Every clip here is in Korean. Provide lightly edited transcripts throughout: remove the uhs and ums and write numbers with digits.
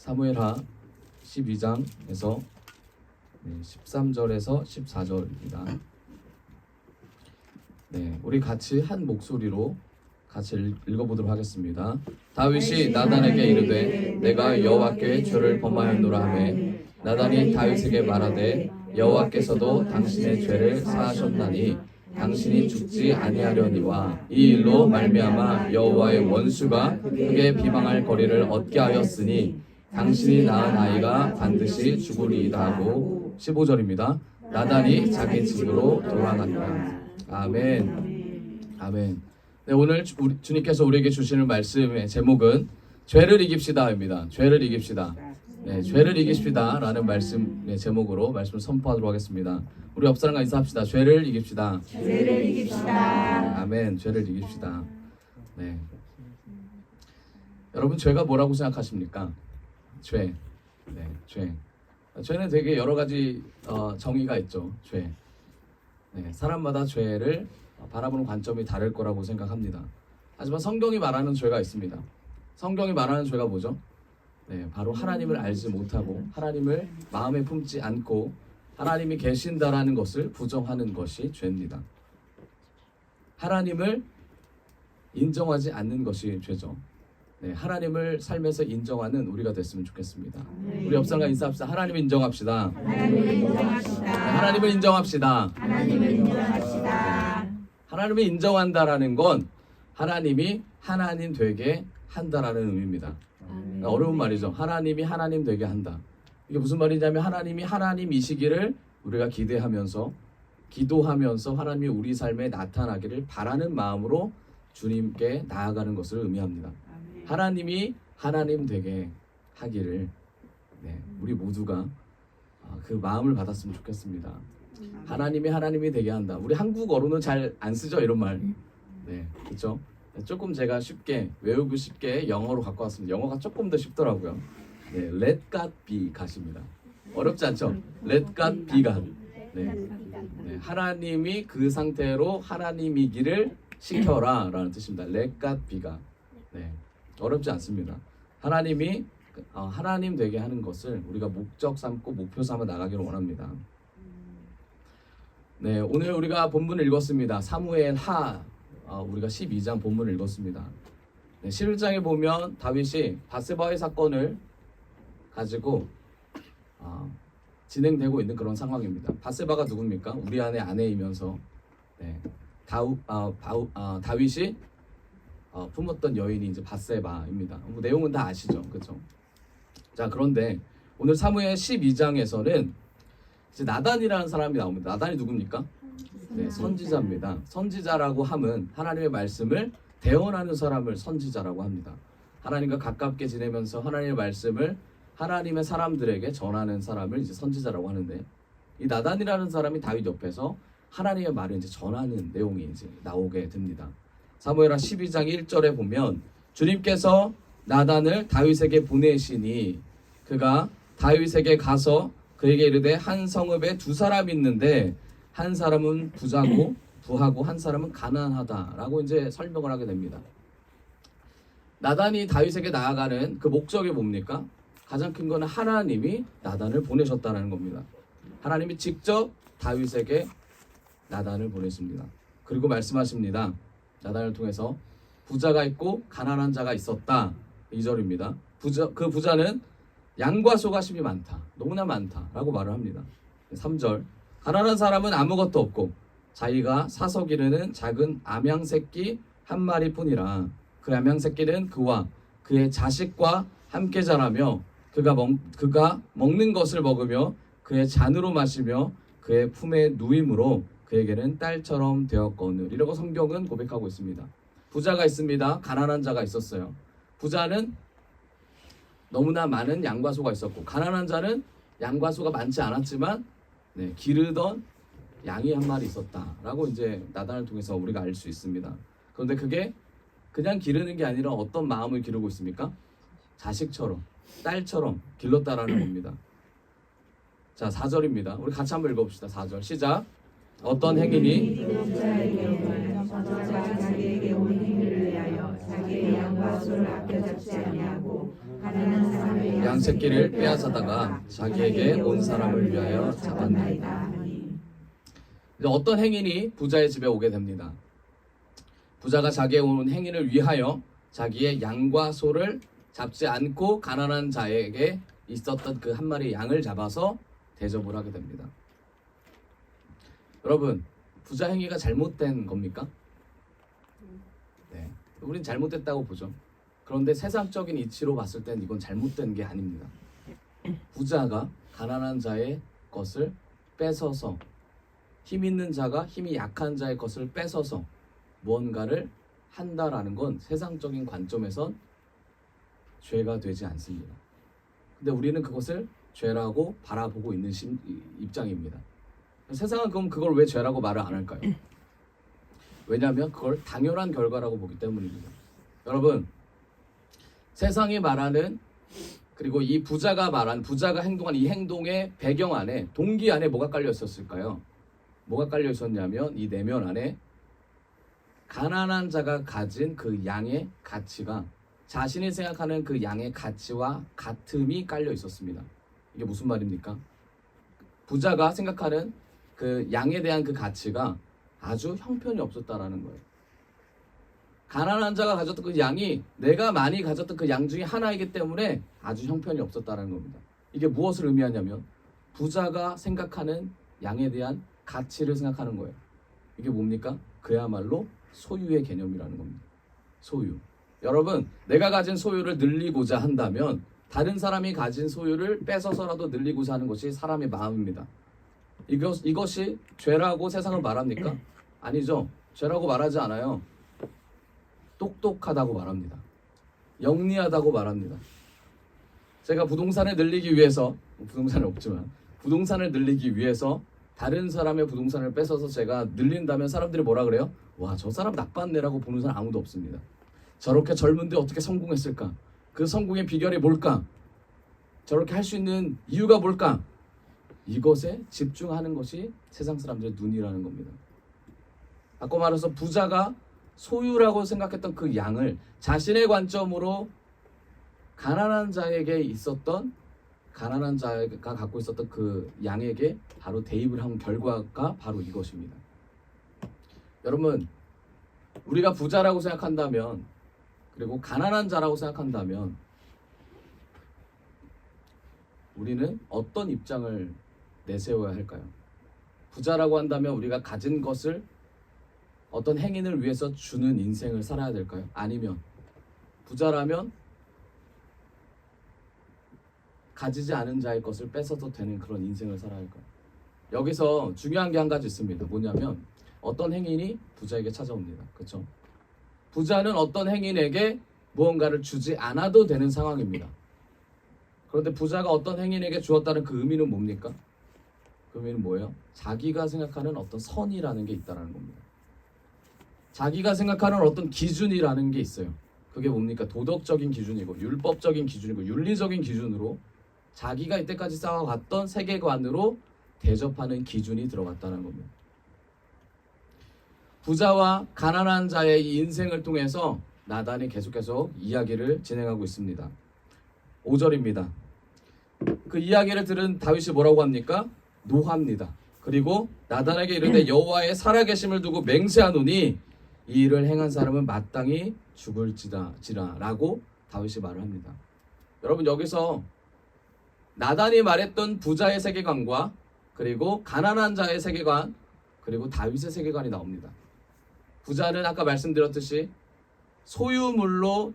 사무엘하 12장에서 13절에서 14절입니다. 네, 우리 같이 한 목소리로 같이 읽어보도록 하겠습니다. 다윗이 나단에게 이르되 내가 여호와께 죄를 범하였노라 하매 나단이 다윗에게 말하되 여호와께서도 당신의 죄를 사하셨나니 당신이 죽지 아니하려니와 이 일로 말미암아 여호와의 원수가 크게 비방할 거리를 얻게 하였으니 당신이 낳은 아이가 반드시 죽으리이다 하고 15절입니다. 나단이 자기 집으로 돌아간다. 아멘. 아멘. 네, 오늘 주님께서 우리에게 주시는 말씀의 제목은 죄를 이깁시다입니다. 죄를 이깁시다. 네, 죄를 이깁시다 라는 말씀의 제목으로 말씀을 선포하도록 하겠습니다. 우리 옆 사람과 인사합시다. 죄를 이깁시다. 죄를 이깁시다. 아멘. 죄를 이깁시다. 네. 여러분, 죄가 뭐라고 생각하십니까? 죄. 네, 죄. 죄는 되게 여러 가지 정의가 있죠. 죄. 네, 사람마다 죄를 바라보는 관점이 다를 거라고 생각합니다. 하지만 성경이 말하는 죄가 있습니다. 성경이 말하는 죄가 뭐죠? 네, 바로 하나님을 알지 못하고 하나님을 마음에 품지 않고 하나님이 계신다라는 것을 부정하는 것이 죄입니다. 하나님을 인정하지 않는 것이 죄죠. 네, 하나님을 삶에서 인정하는 우리가 됐으면 좋겠습니다. 우리 옆 사람과 인사합시다. 하나님을 인정합시다. 하나님을 인정합시다. 네, 하나님을 인정합시다. 하나님을 인정합시다. 하나님을 인정한다라는 건 하나님이 하나님 되게 한다라는 의미입니다. 어려운 말이죠. 하나님이 하나님 되게 한다. 이게 무슨 말이냐면 하나님이 하나님이시기를 우리가 기대하면서 기도하면서 하나님이 우리 삶에 나타나기를 바라는 마음으로 주님께 나아가는 것을 의미합니다. 하나님이 하나님 되게 하기를 우리 모두가 그 마음을 받았으면 좋겠습니다. 하나님이 하나님이 되게 한다. 우리 한국어로는 잘 안 쓰죠, 이런 말. 네, 그렇죠? 조금 제가 쉽게 외우고 쉽게 영어로 갖고 왔습니다. 영어가 조금 더 쉽더라고요. 네, Let God be 가십니다. 어렵지 않죠? Let God be God. 네, 하나님이 그 상태로 하나님이기를 시켜라 라는 뜻입니다. Let God be God. 네, 어렵지 않습니다. 하나님이 하나님 되게 하는 것을 우리가 목적 삼고 목표 삼아 나가기를 원합니다. 네, 오늘 우리가 본문을 읽었습니다. 사무엘하 우리가 12장 본문을 읽었습니다. 네, 11장에 보면 다윗이 밧세바의 사건을 가지고 진행되고 있는 그런 상황입니다. 밧세바가 누굽니까? 우리아의 아내이면서 다윗이 품었던 여인이 이제 밧세바입니다. 뭐 내용은 다 아시죠, 그렇죠? 자, 그런데 오늘 사무엘 12장에서는 이제 나단이라는 사람이 나옵니다. 나단이 누굽니까? 네, 선지자입니다. 선지자라고 함은 하나님의 말씀을 대언하는 사람을 선지자라고 합니다. 하나님과 가깝게 지내면서 하나님의 말씀을 하나님의 사람들에게 전하는 사람을 이제 선지자라고 하는데, 이 나단이라는 사람이 다윗 옆에서 하나님의 말을 이제 전하는 내용이 이제 나오게 됩니다. 사무엘하 12장 1절에 보면 주님께서 나단을 다윗에게 보내시니 그가 다윗에게 가서 그에게 이르되 한 성읍에 두 사람이 있는데 한 사람은 부자고 부하고 한 사람은 가난하다라고 이제 설명을 하게 됩니다. 나단이 다윗에게 나아가는 그 목적이 뭡니까? 가장 큰 거는 하나님이 나단을 보내셨다는 겁니다. 하나님이 직접 다윗에게 나단을 보내십니다. 그리고 말씀하십니다. 나단을 통해서 부자가 있고 가난한 자가 있었다. 2절입니다. 그 부자는 양과 소가 심이 많다. 너무나 많다. 라고 말을 합니다. 3절. 가난한 사람은 아무것도 없고 자기가 사서 기르는 작은 암양새끼 한 마리뿐이라. 그 암양새끼는 그와 그의 자식과 함께 자라며 그가 먹는 것을 먹으며 그의 잔으로 마시며 그의 품에 누임으로 그에게는 딸처럼 되었거늘. 이라고 성경은 고백하고 있습니다. 부자가 있습니다. 가난한 자가 있었어요. 부자는 너무나 많은 양과 소가 있었고, 가난한 자는 양과 소가 많지 않았지만 기르던 양이 한 마리 있었다라고 이제 나단을 통해서 우리가 알 수 있습니다. 그런데 그게 그냥 기르는 게 아니라 어떤 마음을 기르고 있습니까? 자식처럼, 딸처럼 길렀다라는 겁니다. 자, 4절입니다. 우리 같이 한번 읽어봅시다. 4절 시작. 어떤 행인이 자기에게 온 힘을 위하여 자기의 양과 소를 아껴 잡지 아니하고 가난한 사람의 양새끼를 빼앗아다가 자기에게 온 사람을 위하여 잡았나이다. 이제 어떤 행인이 부자의 집에 오게 됩니다. 부자가 자기의 온 행인을 위하여 자기의 양과 소를 잡지 않고 가난한 자에게 있었던 그 한 마리 양을 잡아서 대접을 하게 됩니다. 여러분, 부자 행위가 잘못된 겁니까? 네, 우린 잘못됐다고 보죠. 그런데 세상적인 이치로 봤을 땐 이건 잘못된 게 아닙니다. 부자가 가난한 자의 것을 뺏어서, 힘 있는 자가 힘이 약한 자의 것을 뺏어서 무언가를 한다라는 건 세상적인 관점에선 죄가 되지 않습니다. 근데 우리는 그것을 죄라고 바라보고 있는 입장입니다. 세상은 그럼 그걸 왜 죄라고 말을 안 할까요? 왜냐하면 그걸 당연한 결과라고 보기 때문입니다. 여러분, 세상이 말하는, 그리고 이 부자가 행동한 이 행동의 배경 안에, 동기 안에 뭐가 깔려 있었을까요? 뭐가 깔려 있었냐면 이 내면 안에 가난한 자가 가진 그 양의 가치가 자신이 생각하는 그 양의 가치와 같음이 깔려 있었습니다. 이게 무슨 말입니까? 부자가 생각하는 그 양에 대한 그 가치가 아주 형편이 없었다라는 거예요. 가난한 자가 가졌던 그 양이 내가 많이 가졌던 그 양 중에 하나이기 때문에 아주 형편이 없었다라는 겁니다. 이게 무엇을 의미하냐면 부자가 생각하는 양에 대한 가치를 생각하는 거예요. 이게 뭡니까? 그야말로 소유의 개념이라는 겁니다. 소유. 여러분, 내가 가진 소유를 늘리고자 한다면 다른 사람이 가진 소유를 뺏어서라도 늘리고자 하는 것이 사람의 마음입니다. 이것이 죄라고 세상은 말합니까? 아니죠. 죄라고 말하지 않아요. 똑똑하다고 말합니다. 영리하다고 말합니다. 제가 부동산을 늘리기 위해서, 부동산은 없지만 부동산을 늘리기 위해서 다른 사람의 부동산을 뺏어서 제가 늘린다면 사람들이 뭐라 그래요? 와, 저 사람 나빴네라고 보는 사람 아무도 없습니다. 저렇게 젊은데 어떻게 성공했을까? 그 성공의 비결이 뭘까? 저렇게 할 수 있는 이유가 뭘까? 이것에 집중하는 것이 세상 사람들의 눈이라는 겁니다. 바꿔 말해서 부자가 소유라고 생각했던 그 양을 자신의 관점으로 가난한 자에게 가난한 자가 갖고 있었던 그 양에게 바로 대입을 한 결과가 바로 이것입니다. 여러분, 우리가 부자라고 생각한다면, 그리고 가난한 자라고 생각한다면 우리는 어떤 입장을 내세워야 할까요? 부자라고 한다면 우리가 가진 것을 어떤 행인을 위해서 주는 인생을 살아야 될까요? 아니면 부자라면 가지지 않은 자의 것을 뺏어도 되는 그런 인생을 살아야 할까요? 여기서 중요한 게 한 가지 있습니다. 뭐냐면 어떤 행인이 부자에게 찾아옵니다. 그렇죠? 부자는 어떤 행인에게 무언가를 주지 않아도 되는 상황입니다. 그런데 부자가 어떤 행인에게 주었다는 그 의미는 뭡니까? 그 의미는 뭐예요? 자기가 생각하는 어떤 선이라는 게 있다는 겁니다. 자기가 생각하는 어떤 기준이라는 게 있어요. 그게 뭡니까? 도덕적인 기준이고 율법적인 기준이고 윤리적인 기준으로 자기가 이때까지 쌓아왔던 세계관으로 대접하는 기준이 들어갔다는 겁니다. 부자와 가난한 자의 이 인생을 통해서 나단이 계속 이야기를 진행하고 있습니다. 5절입니다. 그 이야기를 들은 다윗이 뭐라고 합니까? 노합니다. 그리고 나단에게 이르되 여호와의 살아계심을 두고 맹세하노니 이 일을 행한 사람은 마땅히 죽을지라 라고 다윗이 말을 합니다. 여러분, 여기서 나단이 말했던 부자의 세계관과 그리고 가난한 자의 세계관 그리고 다윗의 세계관이 나옵니다. 부자는 아까 말씀드렸듯이 소유물로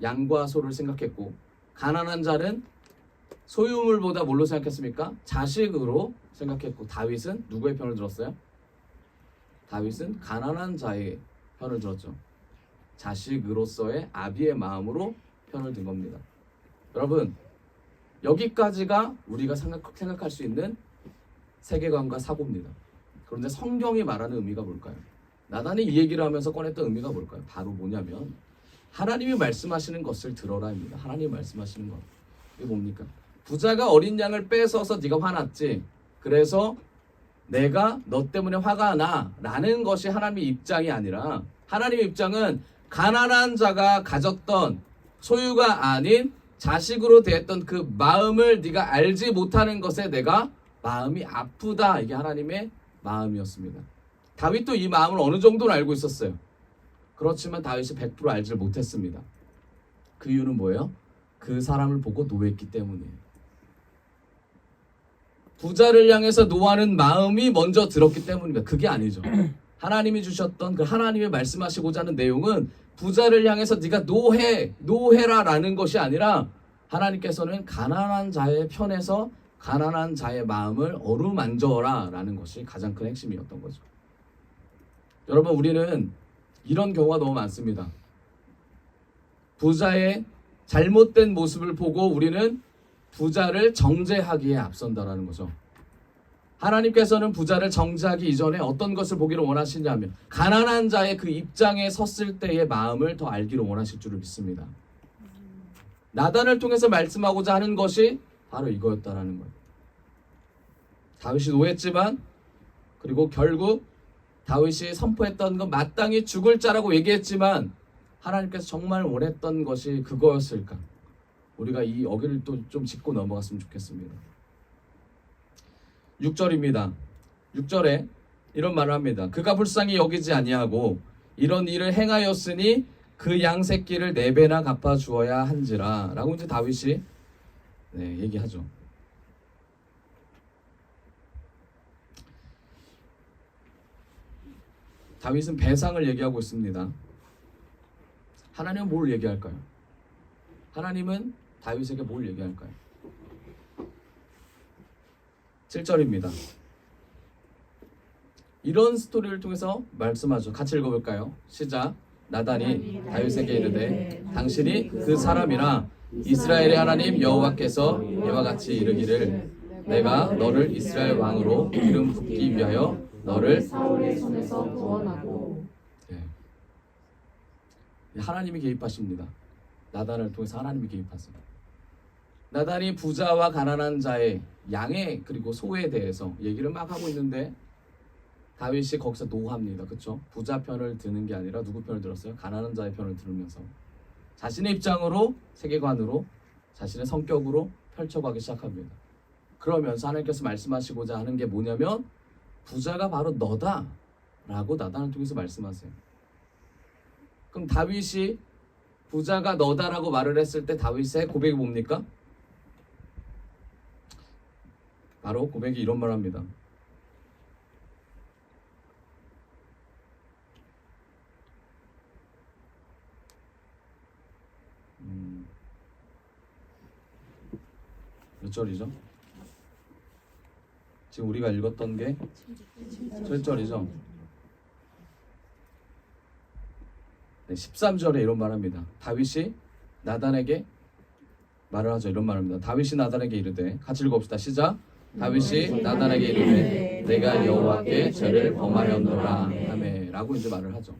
양과 소를 생각했고, 가난한 자는 소유물보다 뭘로 생각했습니까? 자식으로 생각했고, 다윗은 누구의 편을 들었어요? 다윗은 가난한 자의 편을 들었죠. 자식으로서의 아비의 마음으로 편을 든 겁니다. 여러분, 여기까지가 우리가 생각할 수 있는 세계관과 사고입니다. 그런데 성경이 말하는 의미가 뭘까요? 나단이 이 얘기를 하면서 꺼냈던 의미가 뭘까요? 바로 뭐냐면 하나님이 말씀하시는 것을 들어라입니다. 하나님이 말씀하시는 것. 이게 뭡니까? 부자가 어린 양을 뺏어서 네가 화났지. 그래서 내가 너 때문에 화가 나 라는 것이 하나님의 입장이 아니라, 하나님의 입장은 가난한 자가 가졌던 소유가 아닌 자식으로 대했던 그 마음을 네가 알지 못하는 것에 내가 마음이 아프다. 이게 하나님의 마음이었습니다. 다윗도 이 마음을 어느 정도는 알고 있었어요. 그렇지만 다윗이 100% 알지 못했습니다. 그 이유는 뭐예요? 그 사람을 보고 노했기 때문이에요. 부자를 향해서 노하는 마음이 먼저 들었기 때문입니다. 그게 아니죠. 하나님이 주셨던 그 하나님이 말씀하시고자 하는 내용은 부자를 향해서 네가 노해라라는 것이 아니라 하나님께서는 가난한 자의 편에서 가난한 자의 마음을 어루만져라라는 것이 가장 큰 핵심이었던 거죠. 여러분, 우리는 이런 경우가 너무 많습니다. 부자의 잘못된 모습을 보고 우리는 부자를 정죄하기에 앞선다라는 거죠. 하나님께서는 부자를 정죄하기 이전에 어떤 것을 보기를 원하시냐면 가난한 자의 그 입장에 섰을 때의 마음을 더 알기를 원하실 줄을 믿습니다. 나단을 통해서 말씀하고자 하는 것이 바로 이거였다라는 거예요. 다윗이 노했지만 그리고 결국 다윗이 선포했던 건 마땅히 죽을 자라고 얘기했지만 하나님께서 정말 원했던 것이 그거였을까? 우리가 이 어기를 또 좀 짚고 넘어갔으면 좋겠습니다. 6절입니다. 6절에 이런 말을 합니다. 그가 불쌍히 여기지 아니하고 이런 일을 행하였으니 그 양 새끼를 4배나 갚아 주어야 한지라 라고 이제 다윗이 얘기하죠. 다윗은 배상을 얘기하고 있습니다. 하나님은 뭘 얘기할까요? 하나님은 다윗에게 뭘 얘기할까요? 7절입니다. 이런 스토리를 통해서 말씀하죠. 같이 읽어볼까요? 시작. 나단이 다윗에게 이르되 당신이 그 사람이라 이스라엘의 하나님 여호와께서 이와 같이 이르기를 내가 너를 이스라엘 왕으로 기름 붓기 위하여 너를 사울의 손에서 구원하고. 하나님이 개입하십니다. 나단을 통해서 하나님이 개입하세요. 나단이 부자와 가난한 자의 양의 그리고 소에 대해서 얘기를 막 하고 있는데 다윗이 거기서 노합니다. 그렇죠? 부자 편을 드는 게 아니라 누구 편을 들었어요? 가난한 자의 편을 들으면서 자신의 입장으로, 세계관으로, 자신의 성격으로 펼쳐가기 시작합니다. 그러면서 하나님께서 말씀하시고자 하는 게 뭐냐면 부자가 바로 너다 라고 나단을 통해서 말씀하세요. 그럼 다윗이 부자가 너다라고 말을 했을 때 다윗의 고백이 뭡니까? 바로 고백이 이런 말 합니다. 몇 절이죠? 지금 우리가 읽었던 게 7절이죠? 13절에 이런 말합니다. 다윗이 나단에게 말을 하죠. 이런 말합니다. 다윗이 나단에게 이르되 같이 읽어봅시다. 시작. 다윗이 나단에게 이르되 내가 여호와께 죄를 범하였노라 하매 라고 이제 말을 하죠.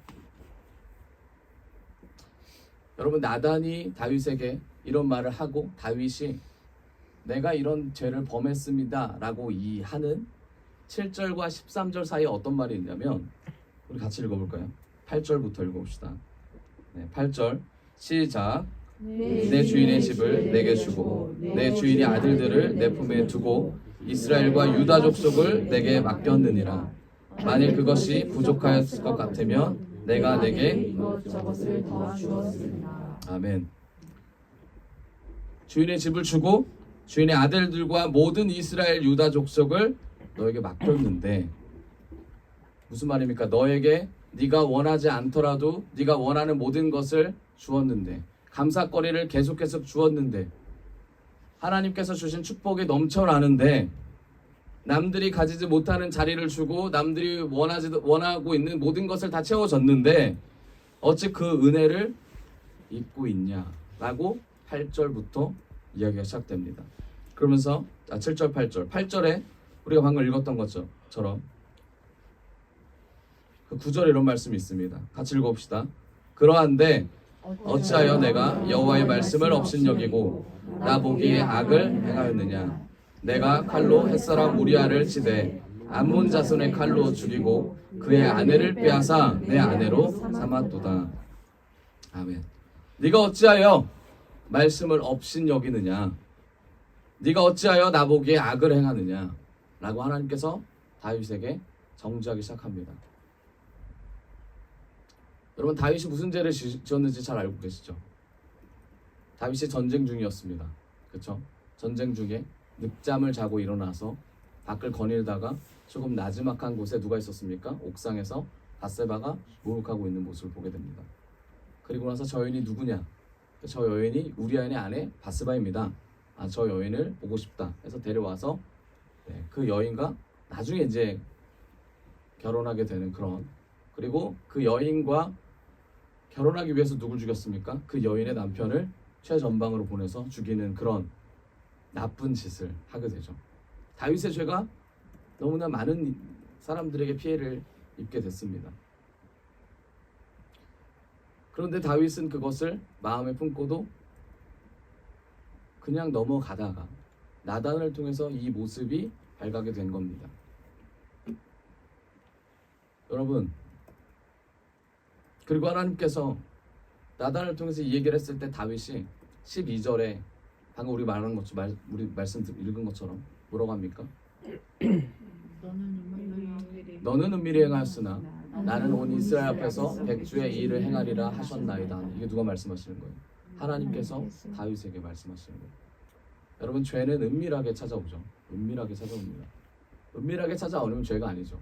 여러분, 나단이 다윗에게 이런 말을 하고 다윗이 내가 이런 죄를 범했습니다 라고 하는 7절과 13절 사이에 어떤 말이 있냐면 우리 같이 읽어볼까요? 8절부터 읽어봅시다. 8절 시작. 내 주인의 집을 내게 주고 내 주인의 아들들을 내 품에 두고 이스라엘과 유다 족속을 내게 맡겼느니라. 만일 그것이 부족하였을 것 같으면 내가 내게 이것저것을 더 주었습니다. 아멘. 주인의 집을 주고 주인의 아들들과 모든 이스라엘 유다 족속을 너에게 맡겼는데 무슨 말입니까? 너에게 네가 원하지 않더라도 네가 원하는 모든 것을 주었는데 감사거리를 계속해서 주었는데 하나님께서 주신 축복이 넘쳐나는데 남들이 가지지 못하는 자리를 주고 남들이 원하고 있는 모든 것을 다 채워줬는데 어찌 그 은혜를 잊고 있냐라고 8절부터 이야기가 시작됩니다. 그러면서 7절 8절 8절에 우리가 방금 읽었던 것처럼 그 9절에 이런 말씀이 있습니다. 같이 읽어봅시다. 그러한데 어찌하여 내가 여호와의 말씀을 업신여기고 나 보기에 악을 행하였느냐. 내가 칼로 햇사람 우리아를 치되 암몬 자손의 칼로 죽이고 그의 아내를 빼앗아 내 아내로 삼았도다. 아멘. 네가 어찌하여 말씀을 업신 여기느냐? 네가 어찌하여 나보기에 악을 행하느냐? 라고 하나님께서 다윗에게 정죄하기 시작합니다. 여러분, 다윗이 무슨 죄를 지었는지 잘 알고 계시죠? 다윗이 전쟁 중이었습니다. 그렇죠? 전쟁 중에 늦잠을 자고 일어나서 밖을 거닐다가 조금 나지막한 곳에 누가 있었습니까? 옥상에서 밧세바가 목욕하고 있는 모습을 보게 됩니다. 그리고 나서 저 여인이 누구냐? 저 여인이 우리아의 아내 밧세바입니다. 저 여인을 보고 싶다 해서 데려와서 그 여인과 나중에 이제 결혼하게 되는 그런, 그리고 그 여인과 결혼하기 위해서 누굴 죽였습니까? 그 여인의 남편을 최전방으로 보내서 죽이는 그런 나쁜 짓을 하게 되죠. 다윗의 죄가 너무나 많은 사람들에게 피해를 입게 됐습니다. 그런데 다윗은 그것을 마음에 품고도 그냥 넘어가다가 나단을 통해서 이 모습이 발각이 된 겁니다. 여러분, 그리고 하나님께서 나단을 통해서 이 얘기를 했을 때 다윗이 12절에 방금 우리 말한 것처럼 우리 말씀 읽은 것처럼 뭐라고 합니까? 너는 은밀히 행하였으나 나는 온 이스라엘 앞에서 백주의 일을 행하리라 하셨나이다. 이게 누가 말씀하시는 거예요? 하나님께서 다윗에게 말씀하시는 거예요. 여러분, 죄는 은밀하게 찾아오죠. 은밀하게 찾아옵니다. 은밀하게 찾아오면 죄가 아니죠.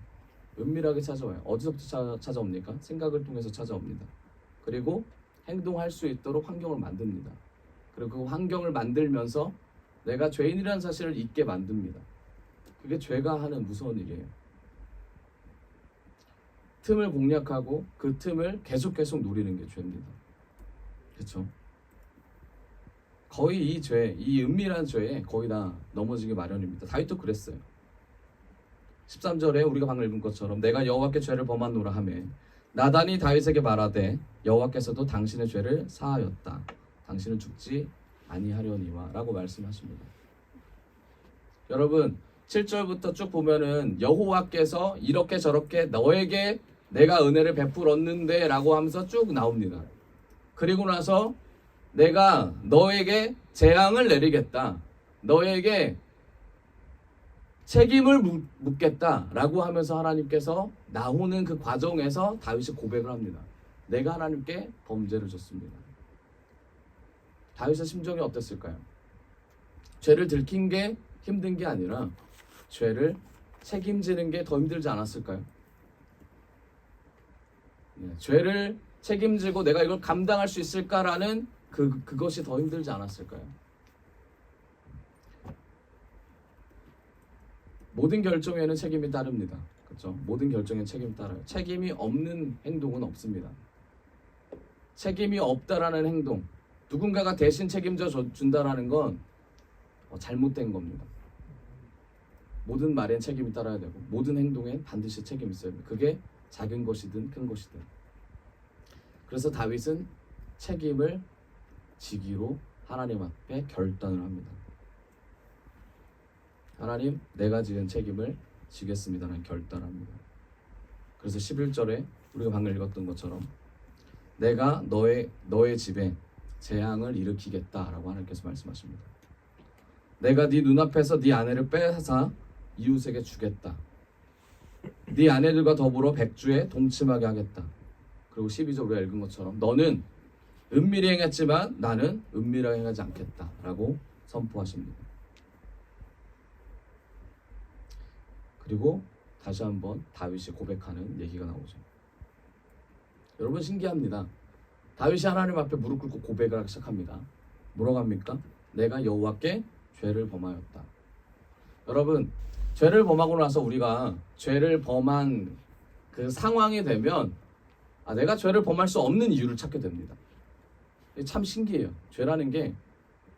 은밀하게 찾아와요. 어디서부터 찾아옵니까? 생각을 통해서 찾아옵니다. 그리고 행동할 수 있도록 환경을 만듭니다. 그리고 그 환경을 만들면서 내가 죄인이라는 사실을 잊게 만듭니다. 그게 죄가 하는 무서운 일이에요. 틈을 공략하고 그 틈을 계속 누리는 게 죄입니다. 그렇죠? 거의 이 죄, 이 은밀한 죄에 거의 다 넘어지기 마련입니다. 다윗도 그랬어요. 13절에 우리가 방금 읽은 것처럼 내가 여호와께 죄를 범하노라 하매 나단이 다윗에게 말하되 여호와께서도 당신의 죄를 사하였다. 당신은 죽지 아니하려니와 라고 말씀하십니다. 여러분, 7절부터 쭉 보면은 여호와께서 이렇게 저렇게 너에게 내가 은혜를 베풀었는데 라고 하면서 쭉 나옵니다. 그리고 나서 내가 너에게 재앙을 내리겠다, 너에게 책임을 묻겠다 라고 하면서 하나님께서 나오는 그 과정에서 다윗이 고백을 합니다. 내가 하나님께 범죄를 졌습니다. 다윗의 심정이 어땠을까요? 죄를 들킨 게 힘든 게 아니라 죄를 책임지는 게 더 힘들지 않았을까요? 죄를 책임지고 내가 이걸 감당할 수 있을까라는 그것이 더 힘들지 않았을까요? 모든 결정에는 책임이 따릅니다. 그렇죠? 모든 결정에 책임이 따라요. 책임이 없는 행동은 없습니다. 책임이 없다라는 행동, 누군가가 대신 책임져 준다라는 건 잘못된 겁니다. 모든 말엔 책임이 따라야 되고 모든 행동엔 반드시 책임이 있어야 돼요. 그게 작은 것이든 큰 것이든. 그래서 다윗은 책임을 지기로 하나님 앞에 결단을 합니다. 하나님, 내가 지은 책임을 지겠습니다라는 결단을 합니다. 그래서 11절에 우리가 방금 읽었던 것처럼 내가 너의 집에 재앙을 일으키겠다라고 하나님께서 말씀하십니다. 내가 네 눈앞에서 네 아내를 빼앗아 이웃에게 주겠다. 네 아내들과 더불어 백주에 동침하게 하겠다. 그리고 12절 우리가 읽은 것처럼 너는 은밀히 행했지만 나는 은밀하게 행하지 않겠다라고 선포하십니다. 그리고 다시 한번 다윗이 고백하는 얘기가 나오죠. 여러분, 신기합니다. 다윗이 하나님 앞에 무릎 꿇고 고백을 하기 시작합니다. 뭐라고 합니까? 내가 여호와께 죄를 범하였다. 여러분, 죄를 범하고 나서 우리가 죄를 범한 그 상황이 되면 내가 죄를 범할 수 없는 이유를 찾게 됩니다. 참 신기해요. 죄라는 게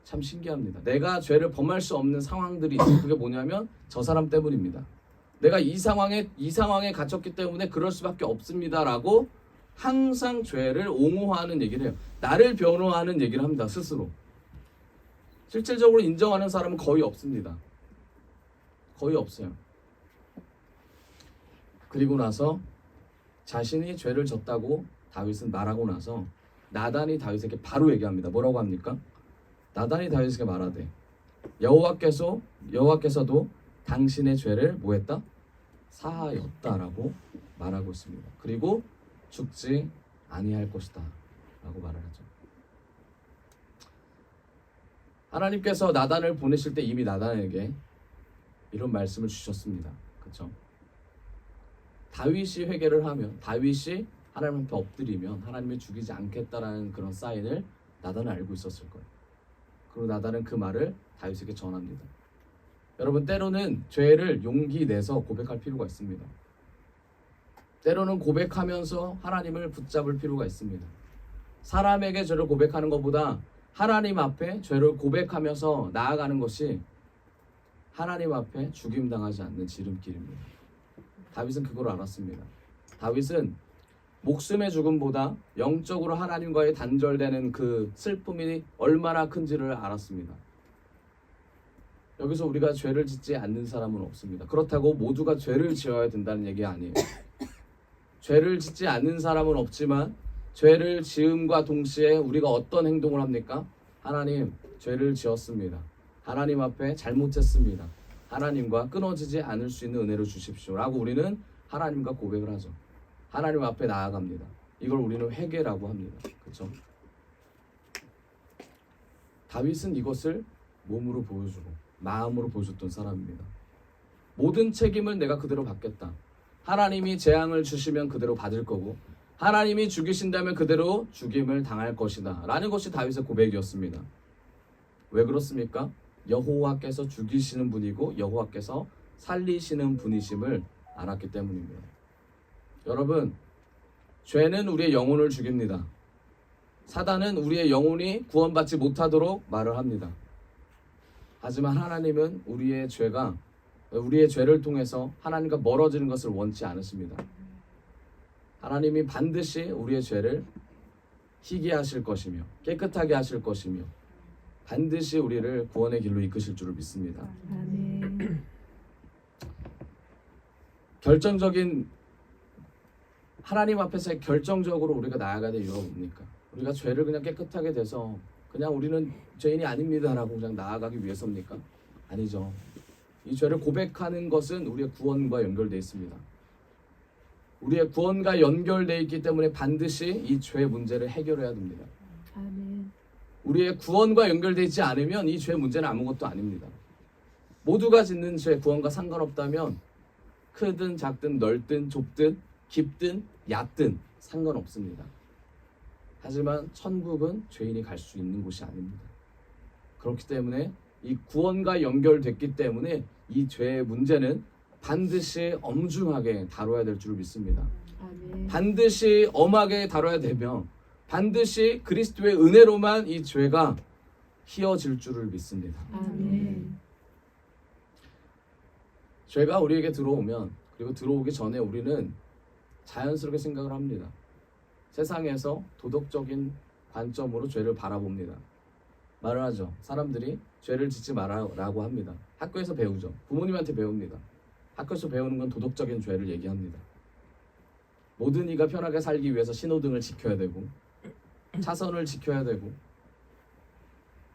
참 신기합니다. 내가 죄를 범할 수 없는 상황들이 있어요. 그게 뭐냐면 저 사람 때문입니다. 내가 이 상황에 갇혔기 때문에 그럴 수밖에 없습니다라고 항상 죄를 옹호하는 얘기를 해요. 나를 변호하는 얘기를 합니다. 스스로. 실질적으로 인정하는 사람은 거의 없습니다. 거의 없어요. 그리고 나서 자신이 죄를 졌다고 다윗은 말하고 나서 나단이 다윗에게 바로 얘기합니다. 뭐라고 합니까? 나단이 다윗에게 말하되 여호와께서도 당신의 죄를 뭐했다? 사하였다라고 말하고 있습니다. 그리고 죽지 아니할 것이다 라고 말을 하죠. 하나님께서 나단을 보내실 때 이미 나단에게 이런 말씀을 주셨습니다. 그렇죠? 다윗이 회개를 하면, 다윗이 하나님 앞에 엎드리면 하나님이 죽이지 않겠다라는 그런 사인을 나단은 알고 있었을 거예요. 그리고 나단은 그 말을 다윗에게 전합니다. 여러분, 때로는 죄를 용기 내서 고백할 필요가 있습니다. 때로는 고백하면서 하나님을 붙잡을 필요가 있습니다. 사람에게 죄를 고백하는 것보다 하나님 앞에 죄를 고백하면서 나아가는 것이 하나님 앞에 죽임당하지 않는 지름길입니다. 다윗은 그걸 알았습니다. 다윗은 목숨의 죽음보다 영적으로 하나님과의 단절되는 그 슬픔이 얼마나 큰지를 알았습니다. 여기서 우리가 죄를 짓지 않는 사람은 없습니다. 그렇다고 모두가 죄를 지어야 된다는 얘기 아니에요. 죄를 짓지 않는 사람은 없지만 죄를 지음과 동시에 우리가 어떤 행동을 합니까? 하나님, 죄를 지었습니다. 하나님 앞에 잘못했습니다. 하나님과 끊어지지 않을 수 있는 은혜를 주십시오 라고 우리는 하나님과 고백을 하죠. 하나님 앞에 나아갑니다. 이걸 우리는 회개라고 합니다. 그렇죠? 다윗은 이것을 몸으로 보여주고 마음으로 보여줬던 사람입니다. 모든 책임을 내가 그대로 받겠다. 하나님이 재앙을 주시면 그대로 받을 거고 하나님이 죽이신다면 그대로 죽임을 당할 것이다 라는 것이 다윗의 고백이었습니다. 왜 그렇습니까? 여호와께서 죽이시는 분이고 여호와께서 살리시는 분이심을 알았기 때문입니다. 여러분, 죄는 우리의 영혼을 죽입니다. 사단은 우리의 영혼이 구원받지 못하도록 말을 합니다. 하지만 하나님은 우리의 죄를 통해서 하나님과 멀어지는 것을 원치 않으십니다. 하나님이 반드시 우리의 죄를 희게 하실 것이며 깨끗하게 하실 것이며 반드시 우리를 구원의 길로 이끄실 줄을 믿습니다. 아멘. 하나님 앞에서 결정적으로 우리가 나아가야 될 이유가 뭡니까? 우리가 죄를 그냥 깨끗하게 돼서 그냥 우리는 죄인이 아닙니다라고 그냥 나아가기 위해서입니까? 아니죠. 이 죄를 고백하는 것은 우리의 구원과 연결되어 있습니다. 우리의 구원과 연결되어 있기 때문에 반드시 이 죄 문제를 해결해야 됩니다. 아멘. 우리의 구원과 연결되어 있지 않으면 이 죄 문제는 아무것도 아닙니다. 모두가 짓는 죄 구원과 상관없다면 크든 작든 넓든 좁든 깊든 얕든 상관없습니다. 하지만 천국은 죄인이 갈 수 있는 곳이 아닙니다. 그렇기 때문에 이 구원과 연결됐기 때문에 이 죄의 문제는 반드시 엄중하게 다뤄야 될 줄 믿습니다. 아멘. 반드시 엄하게 다뤄야 되며 반드시 그리스도의 은혜로만 이 죄가 희어질 줄을 믿습니다. 아멘. 죄가 우리에게 들어오면 그리고 들어오기 전에 우리는 자연스럽게 생각을 합니다. 세상에서 도덕적인 관점으로 죄를 바라봅니다. 말을 하죠. 사람들이 죄를 짓지 말라고 합니다. 학교에서 배우죠. 부모님한테 배웁니다. 학교에서 배우는 건 도덕적인 죄를 얘기합니다. 모든 이가 편하게 살기 위해서 신호등을 지켜야 되고 차선을 지켜야 되고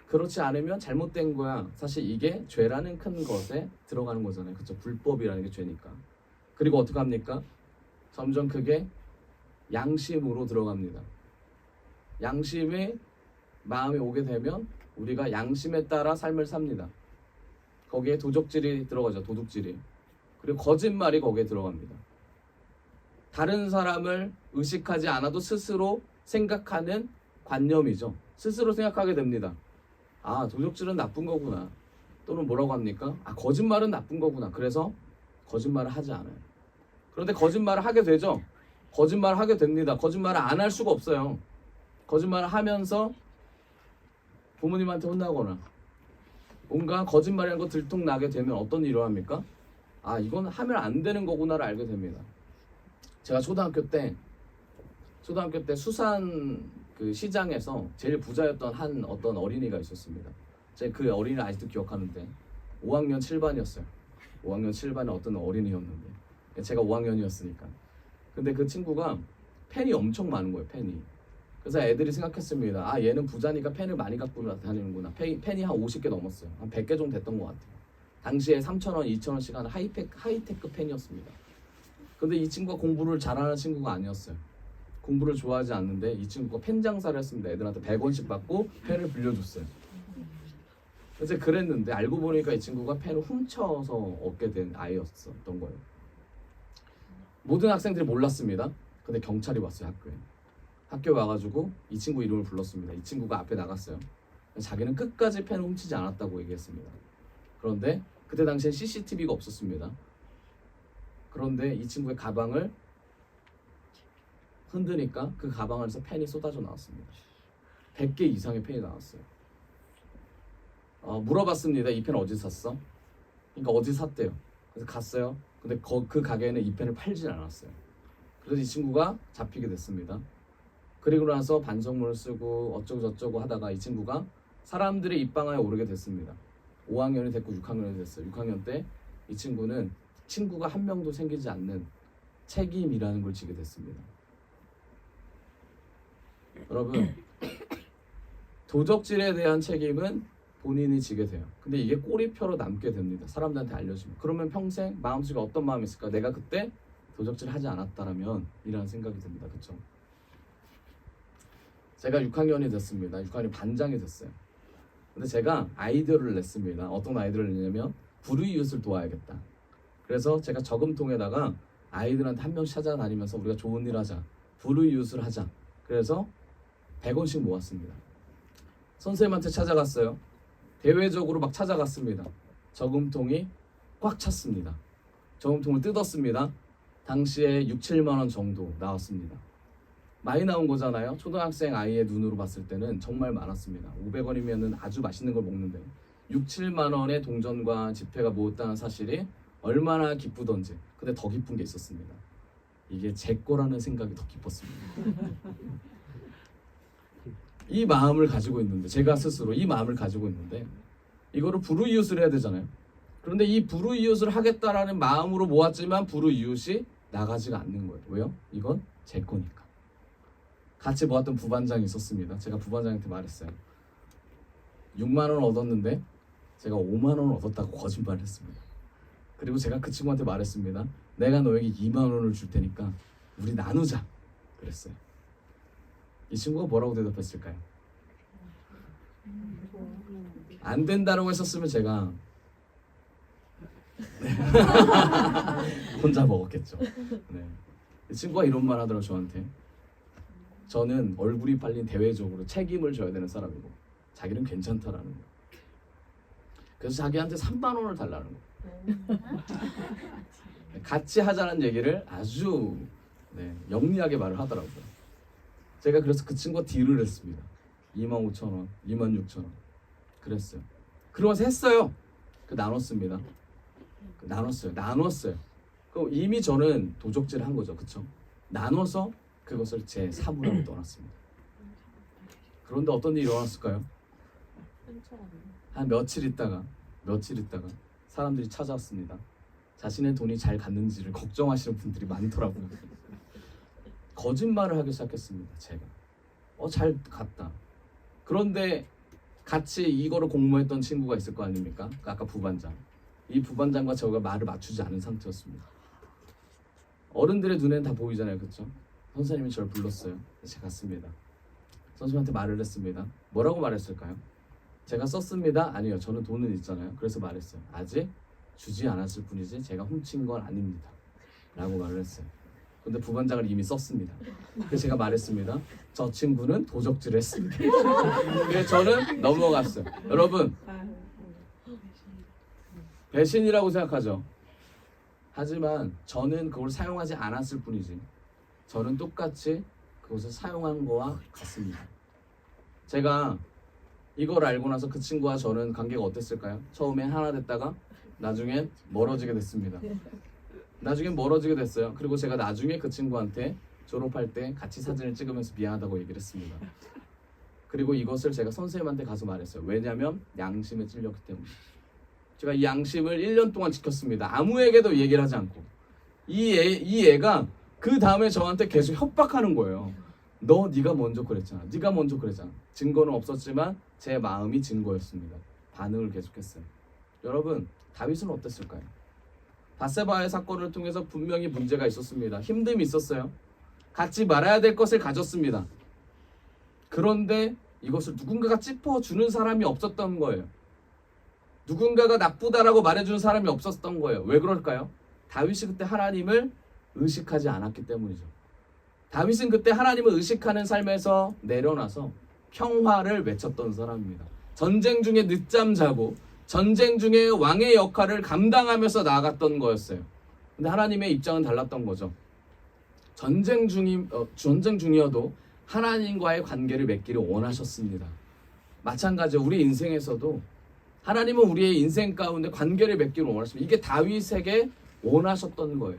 그렇지 않으면 잘못된 거야. 사실 이게 죄라는 큰 것에 들어가는 거잖아요. 그렇죠? 불법이라는 게 죄니까. 그리고 어떻게 합니까? 점점 그게 양심으로 들어갑니다. 양심의 마음이 오게 되면 우리가 양심에 따라 삶을 삽니다. 거기에 도적질이 들어가죠. 도둑질이. 그리고 거짓말이 거기에 들어갑니다. 다른 사람을 의식하지 않아도 스스로 생각하는 관념이죠. 스스로 생각하게 됩니다. 아, 도적질은 나쁜 거구나. 또는 뭐라고 합니까? 아, 거짓말은 나쁜 거구나. 그래서 거짓말을 하지 않아요. 그런데 거짓말을 하게 되죠. 거짓말을 하게 됩니다. 거짓말을 안 할 수가 없어요. 거짓말을 하면서 부모님한테 혼나거나 뭔가 거짓말이라는 거 들통나게 되면 어떤 일을 합니까? 아, 이건 하면 안 되는 거구나를 알게 됩니다. 제가 초등학교 때 수산 그 시장에서 제일 부자였던 한 어떤 어린이가 있었습니다. 제가 그 어린이를 아직도 기억하는데 5학년 7반이었어요. 5학년 7반의 어떤 어린이였는데 제가 5학년이었으니까. 근데 그 친구가 펜이 엄청 많은 거예요. 펜이. 그래서 애들이 생각했습니다. 아, 얘는 부자니까 펜을 많이 갖고 다니는구나. 펜이 한 50개 넘었어요. 한 100개 정도 됐던 것 같아요. 당시에 3,000원, 2,000원씩 하는 하이테크 펜이었습니다. 근데 이 친구가 공부를 잘하는 친구가 아니었어요. 공부를 좋아하지 않는데 이 친구가 펜 장사를 했습니다. 애들한테 100원씩 받고 펜을 빌려줬어요. 그래서 그랬는데 알고 보니까 이 친구가 펜을 훔쳐서 얻게 된 아이였었던 거예요. 모든 학생들이 몰랐습니다. 근데 경찰이 왔어요, 학교에. 학교에 와가지고 이 친구 이름을 불렀습니다. 이 친구가 앞에 나갔어요. 자기는 끝까지 펜을 훔치지 않았다고 얘기했습니다. 그런데 그때 당시엔 CCTV가 없었습니다. 그런데 이 친구의 가방을 흔드니까 그 가방 안에서 펜이 쏟아져 나왔습니다. 100개 이상의 펜이 나왔어요. 물어봤습니다. 이 펜 어디서 샀어? 그러니까 어디 샀대요. 그래서 갔어요. 근데 그 가게에는 이 펜을 팔진 않았어요. 그래서 이 친구가 잡히게 됐습니다. 그리고 나서 반성문을 쓰고 어쩌고 저쩌고 하다가 이 친구가 사람들의 입방아에 오르게 됐습니다. 5학년이 됐고 6학년이 됐어요. 6학년 때 이 친구는 친구가 한 명도 생기지 않는 책임이라는 걸 지게 됐습니다. 여러분, 도적질에 대한 책임은 본인이 지게 돼요. 근데 이게 꼬리표로 남게 됩니다. 사람들한테 알려주면. 그러면 평생 마음속에 어떤 마음이 있을까? 내가 그때 도적질 하지 않았다라면 이라는 생각이 듭니다. 그렇죠? 제가 6학년이 됐습니다. 6학년 반장이 됐어요. 근데 제가 아이디어를 냈습니다. 어떤 아이디어를 냈냐면 불우이웃을 도와야겠다. 그래서 제가 저금통에다가 아이들한테 한 명씩 찾아다니면서 우리가 좋은 일 하자. 불우이웃을 하자. 그래서 100원씩 모았습니다. 선생님한테 찾아갔어요. 대외적으로 막 찾아갔습니다. 저금통이 꽉 찼습니다. 저금통을 뜯었습니다. 당시에 6, 7만 원 정도 나왔습니다. 많이 나온 거잖아요. 초등학생 아이의 눈으로 봤을 때는 정말 많았습니다. 500원이면 아주 맛있는 걸 먹는데 6, 7만 원의 동전과 지폐가 모였다는 사실이 얼마나 기쁘던지. 근데 더 기쁜 게 있었습니다. 이게 제 거라는 생각이 더 기뻤습니다. 이 마음을 가지고 있는데, 제가 스스로 이 마음을 가지고 있는데 이거를 불우이웃을 해야 되잖아요. 그런데 이 불우이웃을 하겠다라는 마음으로 모았지만 불우이웃이 나가지가 않는 거예요. 왜요? 이건 제 거니까. 같이 모았던 부반장이 있었습니다. 제가 부반장한테 말했어요. 6만 원 얻었는데 제가 5만 원 얻었다고 거짓말을 했습니다. 그리고 제가 그 친구한테 말했습니다. 내가 너에게 2만 원을 줄 테니까 우리 나누자. 그랬어요. 이 친구가 뭐라고 대답했을까요? 안 된다라고 했었으면 제가 혼자 먹었겠죠. 네. 이 친구가 이런 말 하더라고요, 저한테. 저는 얼굴이 팔린 대외적으로 책임을 져야 되는 사람이고 자기는 괜찮다라는 거예요. 그래서 자기한테 3만 원을 달라는 거예요. 같이 하자는 얘기를 아주 영리하게 말을 하더라고요. 제가 그래서 그 친구가 딜을 했습니다. 25,000원, 26,000원 그랬어요. 그러면서 했어요. 나눴습니다. 나눴어요. 그럼 이미 저는 도적질을 한 거죠. 그쵸? 나눠서 그것을 제 사물함에 떠났습니다. 그런데 어떤 일이 일어났을까요? 한 며칠 있다가 사람들이 찾아왔습니다. 자신의 돈이 잘 갔는지를 걱정하시는 분들이 많더라고요. 거짓말을 하기 시작했습니다. 제가 잘 갔다. 그런데 같이 이거를 공모했던 친구가 있을 거 아닙니까? 아까 부반장. 이 부반장과 저가 말을 맞추지 않은 상태였습니다. 어른들의 눈에는 다 보이잖아요. 그렇죠? 선생님이 저를 불렀어요. 제가 갔습니다. 선생님한테 말을 했습니다. 뭐라고 말했을까요? 제가 썼습니다. 아니요. 저는 돈은 있잖아요. 그래서 말했어요. 아직 주지 않았을 뿐이지 제가 훔친 건 아닙니다. 라고 말을 했어요. 근데 부반장을 이미 썼습니다. 그래서 제가 말했습니다. 저 친구는 도적질을 했습니다. 그래서 저는 넘어갔어요. 여러분, 배신이라고 생각하죠. 하지만 저는 그걸 사용하지 않았을 뿐이지 저는 똑같이 그것을 사용한 거와 같습니다. 제가 이걸 알고 나서 그 친구와 저는 관계가 어땠을까요? 처음에 하나 됐다가 나중엔 멀어지게 됐습니다. 그리고 제가 나중에 그 친구한테 졸업할 때 같이 사진을 찍으면서 미안하다고 얘기를 했습니다. 그리고 이것을 제가 선생님한테 가서 말했어요. 왜냐하면 양심에 찔렸기 때문에. 제가 이 양심을 1년 동안 지켰습니다. 아무에게도 얘기를 하지 않고. 이 애가 그 다음에 저한테 계속 협박하는 거예요. 네가 먼저 그랬잖아. 네가 먼저 그랬잖아. 증거는 없었지만 제 마음이 증거였습니다. 반응을 계속했어요. 여러분, 다윗은 어땠을까요? 바세바의 사건을 통해서 분명히 문제가 있었습니다. 힘듦이 있었어요. 갖지 말아야 될 것을 가졌습니다. 그런데 이것을 누군가가 짚어주는 사람이 없었던 거예요. 누군가가 나쁘다라고 말해주는 사람이 없었던 거예요. 왜 그럴까요? 다윗이 그때 하나님을 의식하지 않았기 때문이죠. 다윗은 그때 하나님을 의식하는 삶에서 내려놔서 평화를 외쳤던 사람입니다. 전쟁 중에 늦잠 자고 전쟁 중에 왕의 역할을 감당하면서 나아갔던 거였어요. 근데 하나님의 입장은 달랐던 거죠. 전쟁 중이어도 하나님과의 관계를 맺기를 원하셨습니다. 마찬가지로 우리 인생에서도 하나님은 우리의 인생 가운데 관계를 맺기를 원하십니다. 이게 다윗에게 원하셨던 거예요.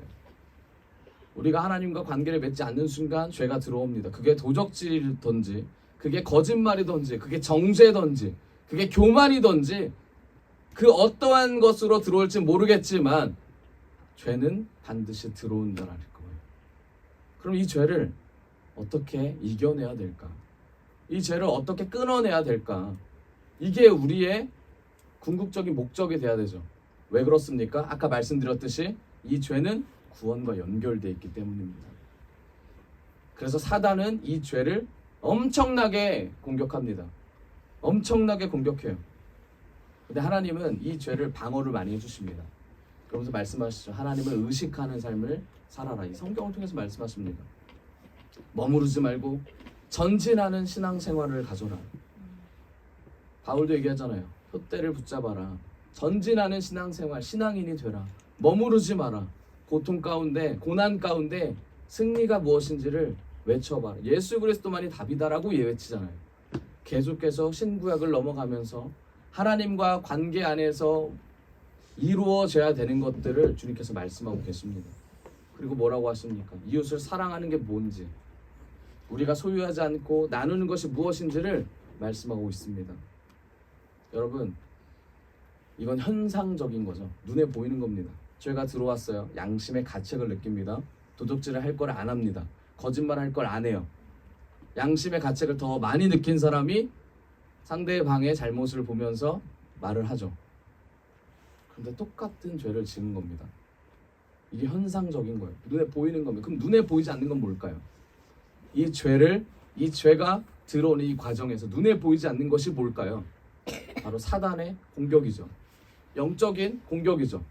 우리가 하나님과 관계를 맺지 않는 순간 죄가 들어옵니다. 그게 도적질이든지, 그게 거짓말이든지, 그게 정죄든지, 그게 교만이든지, 그 어떠한 것으로 들어올지 모르겠지만 죄는 반드시 들어온다라는 거예요. 그럼 이 죄를 어떻게 이겨내야 될까? 이 죄를 어떻게 끊어내야 될까? 이게 우리의 궁극적인 목적이 돼야 되죠. 왜 그렇습니까? 아까 말씀드렸듯이 이 죄는 구원과 연결되어 있기 때문입니다. 그래서 사단은 이 죄를 엄청나게 공격합니다. 엄청나게 공격해요. 근데 하나님은 이 죄를 방어를 많이 해주십니다. 그러면서 말씀하시죠. 하나님을 의식하는 삶을 살아라. 이 성경을 통해서 말씀하십니다. 머무르지 말고 전진하는 신앙생활을 가져라. 바울도 얘기하잖아요. 푯대를 붙잡아라. 전진하는 신앙생활, 신앙인이 되라. 머무르지 마라. 고통 가운데, 고난 가운데 승리가 무엇인지를 외쳐봐라. 예수 그리스도만이 답이다라고 외치잖아요. 계속해서 신구약을 넘어가면서 하나님과 관계 안에서 이루어져야 되는 것들을 주님께서 말씀하고 계십니다. 그리고 뭐라고 하십니까? 이웃을 사랑하는 게 뭔지, 우리가 소유하지 않고 나누는 것이 무엇인지를 말씀하고 있습니다. 여러분, 이건 현상적인 거죠. 눈에 보이는 겁니다. 죄가 들어왔어요. 양심의 가책을 느낍니다. 도둑질을 할 걸 안 합니다. 거짓말 할 걸 안 해요. 양심의 가책을 더 많이 느낀 사람이 상대의 방의 잘못을 보면서 말을 하죠. 그런데 똑같은 죄를 지은 겁니다. 이게 현상적인 거예요. 눈에 보이는 겁니다. 그럼 눈에 보이지 않는 건 뭘까요? 이 죄가 들어오는 이 과정에서 눈에 보이지 않는 것이 뭘까요? 바로 사단의 공격이죠. 영적인 공격이죠.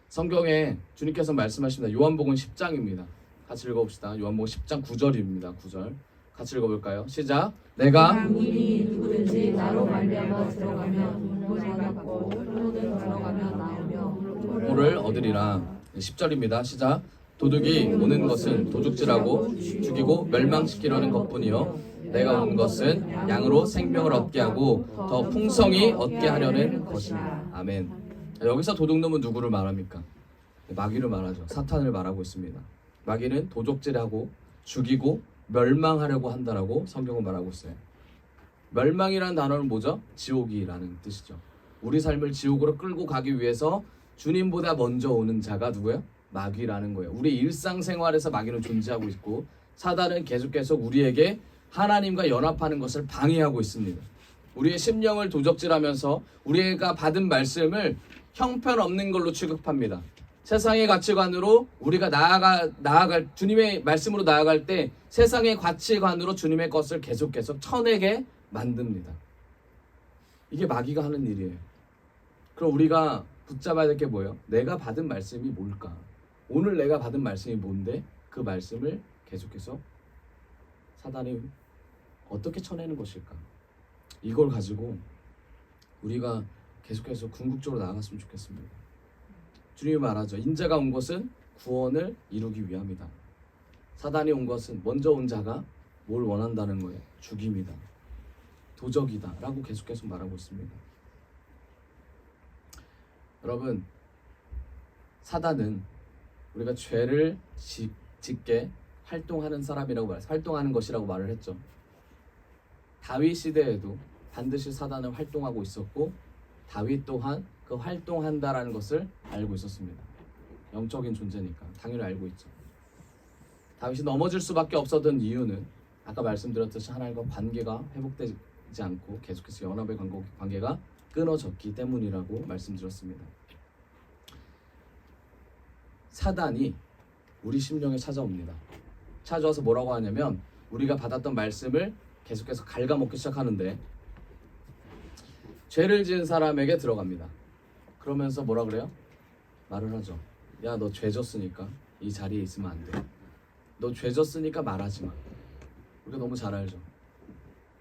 성경에 주님께서 말씀하십니다. 요한복음 10장입니다. 같이 읽어봅시다. 요한복음 10장 9절입니다. 9절 같이 읽어볼까요? 시작. 내가 만민이 누구든지 나로 말미암아 들어가면 물을 받고 또는 들어가면 나오며 물을 얻으리라. 10절입니다. 시작. 도둑이 오는 것은 도둑질하고 죽이고 멸망시키려는 것뿐이요 내가 온 것은 양으로 생명을 얻게 하고 더 풍성히 얻게 하려는 것이다. 아멘. 여기서 도둑놈은 누구를 말합니까? 마귀를 말하죠. 사탄을 말하고 있습니다. 마귀는 도둑질하고 죽이고 멸망하려고 한다라고 성경은 말하고 있어요. 멸망이라는 단어는 뭐죠? 지옥이라는 뜻이죠. 우리 삶을 지옥으로 끌고 가기 위해서 주님보다 먼저 오는 자가 누구예요? 마귀라는 거예요. 우리 일상생활에서 마귀는 존재하고 있고 사단은 계속해서 우리에게 하나님과 연합하는 것을 방해하고 있습니다. 우리의 심령을 도적질하면서 우리가 받은 말씀을 형편없는 걸로 취급합니다. 세상의 가치관으로 우리가 나아갈 주님의 말씀으로 나아갈 때 세상의 가치관으로 주님의 것을 계속해서 쳐내게 만듭니다. 이게 마귀가 하는 일이에요. 그럼 우리가 붙잡아야 될 게 뭐예요? 내가 받은 말씀이 뭘까? 오늘 내가 받은 말씀이 뭔데? 그 말씀을 계속해서 사단이 어떻게 쳐내는 것일까? 이걸 가지고 우리가 계속해서 궁극적으로 나아갔으면 좋겠습니다. 주님이 말하죠. 인자가 온 것은 구원을 이루기 위함이다. 사단이 온 것은 먼저 온 자가 뭘 원한다는 거예요? 죽임이다. 도적이다. 라고 계속해서 말하고 있습니다. 여러분, 사단은 우리가 죄를 짓게 활동하는 사람이라고 말했어요. 활동하는 것이라고 말을 했죠. 다윗 시대에도 반드시 사단은 활동하고 있었고 다윗 또한 그 활동한다라는 것을 알고 있었습니다. 영적인 존재니까 당연히 알고 있죠. 다윗이 넘어질 수밖에 없었던 이유는 아까 말씀드렸듯이 하나님과 관계가 회복되지 않고 계속해서 연합의 관계가 끊어졌기 때문이라고 말씀드렸습니다. 사단이 우리 심령에 찾아옵니다. 찾아와서 뭐라고 하냐면 우리가 받았던 말씀을 계속해서 갉아먹기 시작하는데 죄를 지은 사람에게 들어갑니다. 그러면서 뭐라 그래요? 말을 하죠. 야, 너 죄 졌으니까 이 자리에 있으면 안 돼. 너 죄 졌으니까 말하지 마. 우리가 너무 잘 알죠.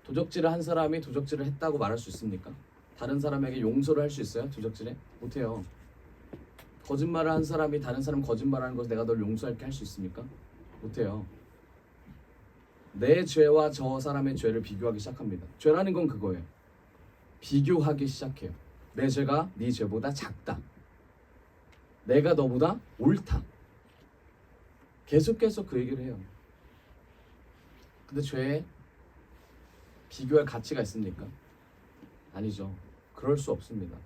도적질을 한 사람이 도적질을 했다고 말할 수 있습니까? 다른 사람에게 용서를 할 수 있어요? 도적질에? 못해요. 거짓말을 한 사람이 다른 사람 거짓말하는 것을 내가 널 용서할게 할 수 있습니까? 못해요. 내 죄와 저 사람의 죄를 비교하기 시작합니다. 죄라는 건 그거예요. 비교하기 시작해요. 내 죄가 네 죄보다 작다. 내가 너보다 옳다. 계속 그 얘기를 해요. 근데 죄에 비교할 가치가 있습니까? 아니죠. 그럴 수 없습니다.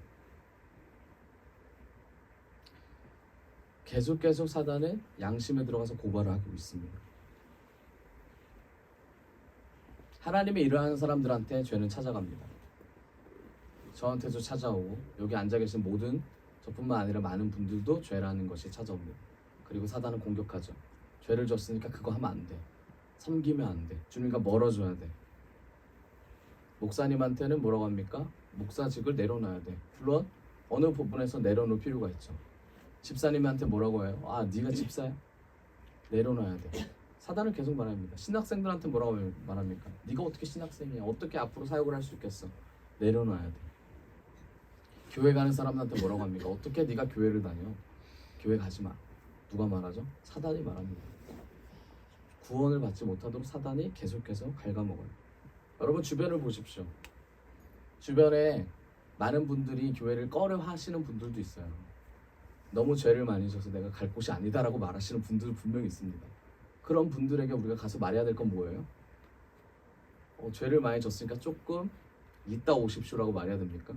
계속 사단은 양심에 들어가서 고발을 하고 있습니다. 하나님의 일을 하는 사람들한테 죄는 찾아갑니다. 저한테도 찾아오고 여기 앉아 계신 모든 저뿐만 아니라 많은 분들도 죄라는 것이 찾아옵니다. 그리고 사단은 공격하죠. 죄를 졌으니까 그거 하면 안 돼. 섬기면 안 돼. 주님과 멀어져야 돼. 목사님한테는 뭐라고 합니까? 목사직을 내려놔야 돼. 물론 어느 부분에서 내려놓을 필요가 있죠. 집사님한테 뭐라고 해요? 아, 네가 집사야? 내려놔야 돼. 사단은 계속 말합니다. 신학생들한테 뭐라고 말합니까? 네가 어떻게 신학생이야? 어떻게 앞으로 사역을 할 수 있겠어? 내려놔야 돼. 교회 가는 사람한테 뭐라고 합니까? 어떻게 네가 교회를 다녀? 교회 가지 마. 누가 말하죠? 사단이 말합니다. 구원을 받지 못하도록 사단이 계속해서 갉아먹어요. 여러분 주변을 보십시오. 주변에 많은 분들이 교회를 꺼려 하시는 분들도 있어요. 너무 죄를 많이 져서 내가 갈 곳이 아니다라고 말하시는 분들도 분명히 있습니다. 그런 분들에게 우리가 가서 말해야 될 건 뭐예요? 죄를 많이 졌으니까 조금 이따 오십시오라고 말해야 됩니까?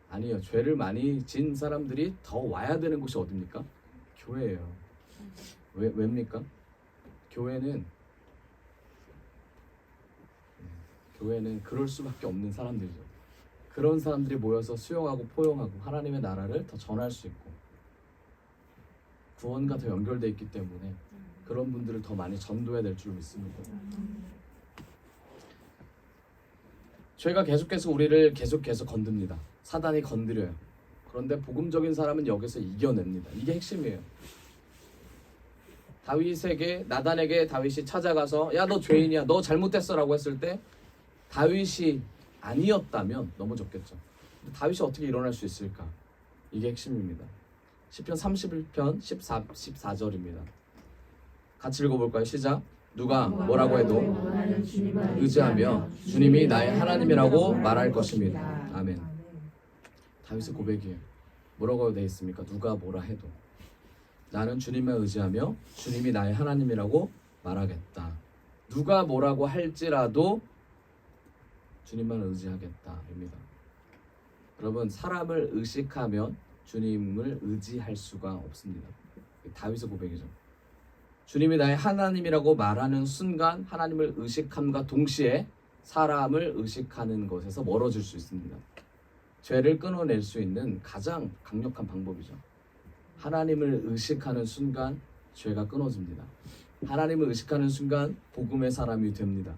아니요. 죄를 많이 진 사람들이 더 와야 되는 곳이 어딥니까? 교회예요. 왜입니까? 교회는 그럴 수밖에 없는 사람들이죠. 그런 사람들이 모여서 수용하고 포용하고 하나님의 나라를 더 전할 수 있고 구원과 더 연결되어 있기 때문에 그런 분들을 더 많이 전도해야 될 줄 믿습니다. 죄가 계속해서 우리를 계속해서 건듭니다. 사단이 건드려요. 그런데 복음적인 사람은 여기서 이겨냅니다. 이게 핵심이에요. 나단에게 다윗이 찾아가서 야, 너 죄인이야, 너 잘못됐어 라고 했을 때 다윗이 아니었다면 넘어졌겠죠. 다윗이 어떻게 일어날 수 있을까? 이게 핵심입니다. 시편 31편 14절입니다. 같이 읽어볼까요? 시작. 누가 뭐라고 해도 의지하며 주님이 나의 하나님이라고 말할 것입니다. 아멘. 다윗의 고백이에요. 뭐라고 되어 있습니까? 누가 뭐라 해도 나는 주님만 의지하며 주님이 나의 하나님이라고 말하겠다. 누가 뭐라고 할지라도 주님만 의지하겠다입니다. 여러분, 사람을 의식하면 주님을 의지할 수가 없습니다. 다윗의 고백이죠. 주님이 나의 하나님이라고 말하는 순간 하나님을 의식함과 동시에 사람을 의식하는 것에서 멀어질 수 있습니다. 죄를 끊어낼 수 있는 가장 강력한 방법이죠. 하나님을 의식하는 순간 죄가 끊어집니다. 하나님을 의식하는 순간 복음의 사람이 됩니다.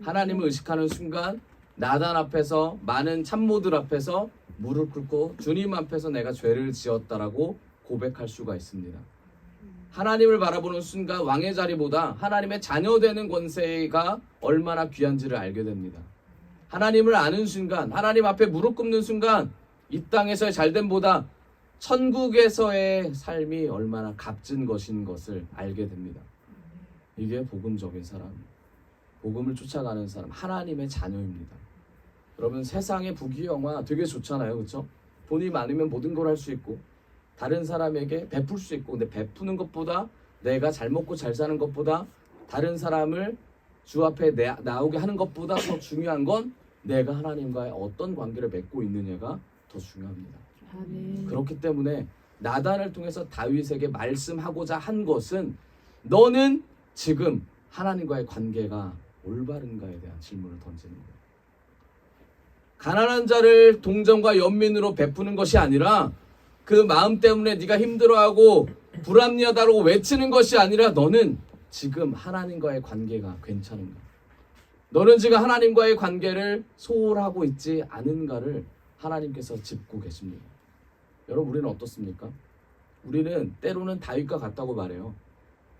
하나님을 의식하는 순간 나단 앞에서 많은 참모들 앞에서 무릎 꿇고 주님 앞에서 내가 죄를 지었다라고 고백할 수가 있습니다. 하나님을 바라보는 순간 왕의 자리보다 하나님의 자녀 되는 권세가 얼마나 귀한지를 알게 됩니다. 하나님을 아는 순간, 하나님 앞에 무릎 꿇는 순간 이 땅에서의 잘됨보다 천국에서의 삶이 얼마나 값진 것인 것을 알게 됩니다. 이게 복음적인 사람, 복음을 쫓아가는 사람, 하나님의 자녀입니다. 여러분, 세상의 부귀영화 되게 좋잖아요, 그렇죠? 돈이 많으면 모든 걸 할 수 있고 다른 사람에게 베풀 수 있고, 근데 베푸는 것보다 내가 잘 먹고 잘 사는 것보다 다른 사람을 주 앞에 나오게 하는 것보다 더 중요한 건 내가 하나님과의 어떤 관계를 맺고 있느냐가 더 중요합니다. 그렇기 때문에 나단을 통해서 다윗에게 말씀하고자 한 것은 너는 지금 하나님과의 관계가 올바른가에 대한 질문을 던지는 거예요. 가난한 자를 동정과 연민으로 베푸는 것이 아니라 그 마음 때문에 네가 힘들어하고 불합리하다고 외치는 것이 아니라 너는 지금 하나님과의 관계가 괜찮은가? 너는 지금 하나님과의 관계를 소홀하고 있지 않은가를 하나님께서 짚고 계십니다. 여러분, 우리는 어떻습니까? 우리는 때로는 다윗과 같다고 말해요.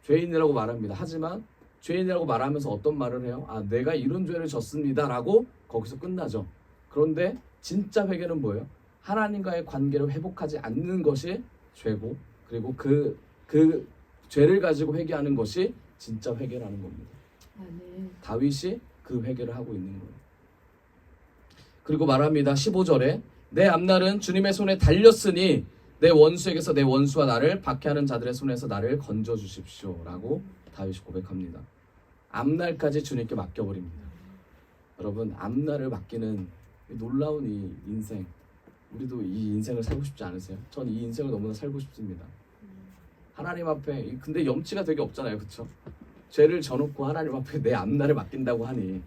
죄인이라고 말합니다. 하지만 죄인이라고 말하면서 어떤 말을 해요? 아, 내가 이런 죄를 졌습니다 라고 거기서 끝나죠. 그런데 진짜 회개는 뭐예요? 하나님과의 관계를 회복하지 않는 것이 죄고, 그리고 그 죄를 가지고 회개하는 것이 진짜 회개라는 겁니다. 다윗이 그 회개를 하고 있는 거예요. 그리고 말합니다. 15절에 내 앞날은 주님의 손에 달렸으니 내 원수에게서 내 원수와 나를 박해하는 자들의 손에서 나를 건져 주십시오 라고 다윗이 고백합니다. 앞날까지 주님께 맡겨버립니다. 여러분, 앞날을 맡기는 놀라운 이 인생, 우리도 이 인생을 살고 싶지 않으세요? 전 이 인생을 너무나 살고 싶습니다. 하나님 앞에, 근데 염치가 되게 없잖아요, 그렇죠? 죄를 져놓고 하나님 앞에 내 앞날을 맡긴다고 하니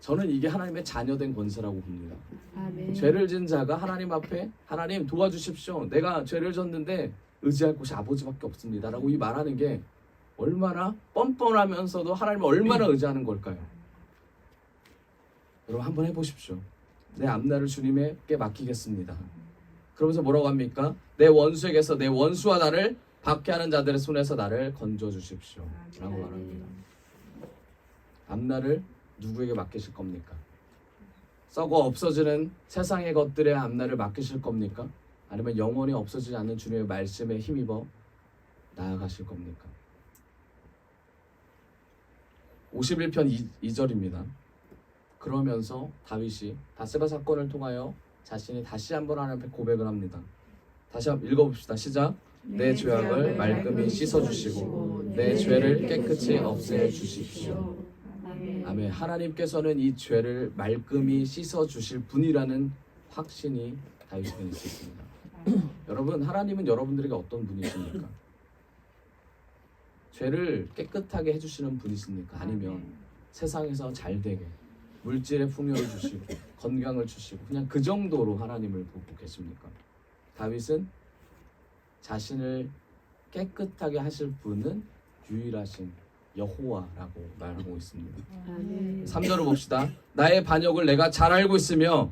저는 이게 하나님의 자녀된 권세라고 봅니다. 아멘. 죄를 진 자가 하나님 앞에 하나님 도와주십시오. 내가 죄를 졌는데 의지할 곳이 아버지밖에 없습니다 라고 이 말하는 게 얼마나 뻔뻔하면서도 하나님을 얼마나 의지하는 걸까요? 여러분, 한번 해보십시오. 내 앞날을 주님께 맡기겠습니다. 그러면서 뭐라고 합니까? 내 원수에게서 내 원수와 나를 박해하는 자들의 손에서 나를 건져 주십시오 라고 말합니다. 앞날을 누구에게 맡기실 겁니까? 썩어 없어지는 세상의 것들의 앞날을 맡기실 겁니까? 아니면 영원히 없어지지 않는 주님의 말씀에 힘입어 나아가실 겁니까? 51편 2절입니다. 그러면서 다윗이 바세바 사건을 통하여 자신이 다시 한번 하나님 앞에 고백을 합니다. 다시 한번 읽어봅시다. 시작. 내 죄악을 말끔히 씻어주시고 내 죄를 깨끗이 없애주십시오. 아멘. 하나님께서는 이 죄를 말끔히 씻어주실 분이라는 확신이 다윗에게 있었습니다. 여러분, 하나님은 여러분들에게 어떤 분이십니까? 죄를 깨끗하게 해주시는 분이십니까? 아니면 세상에서 잘되게 물질의 풍요를 주시고 건강을 주시고 그냥 그 정도로 하나님을 보고 계십니까? 다윗은 자신을 깨끗하게 하실 분은 유일하신 여호와라고 말하고 있습니다. 3절을 봅시다. 나의 반역을 내가 잘 알고 있으며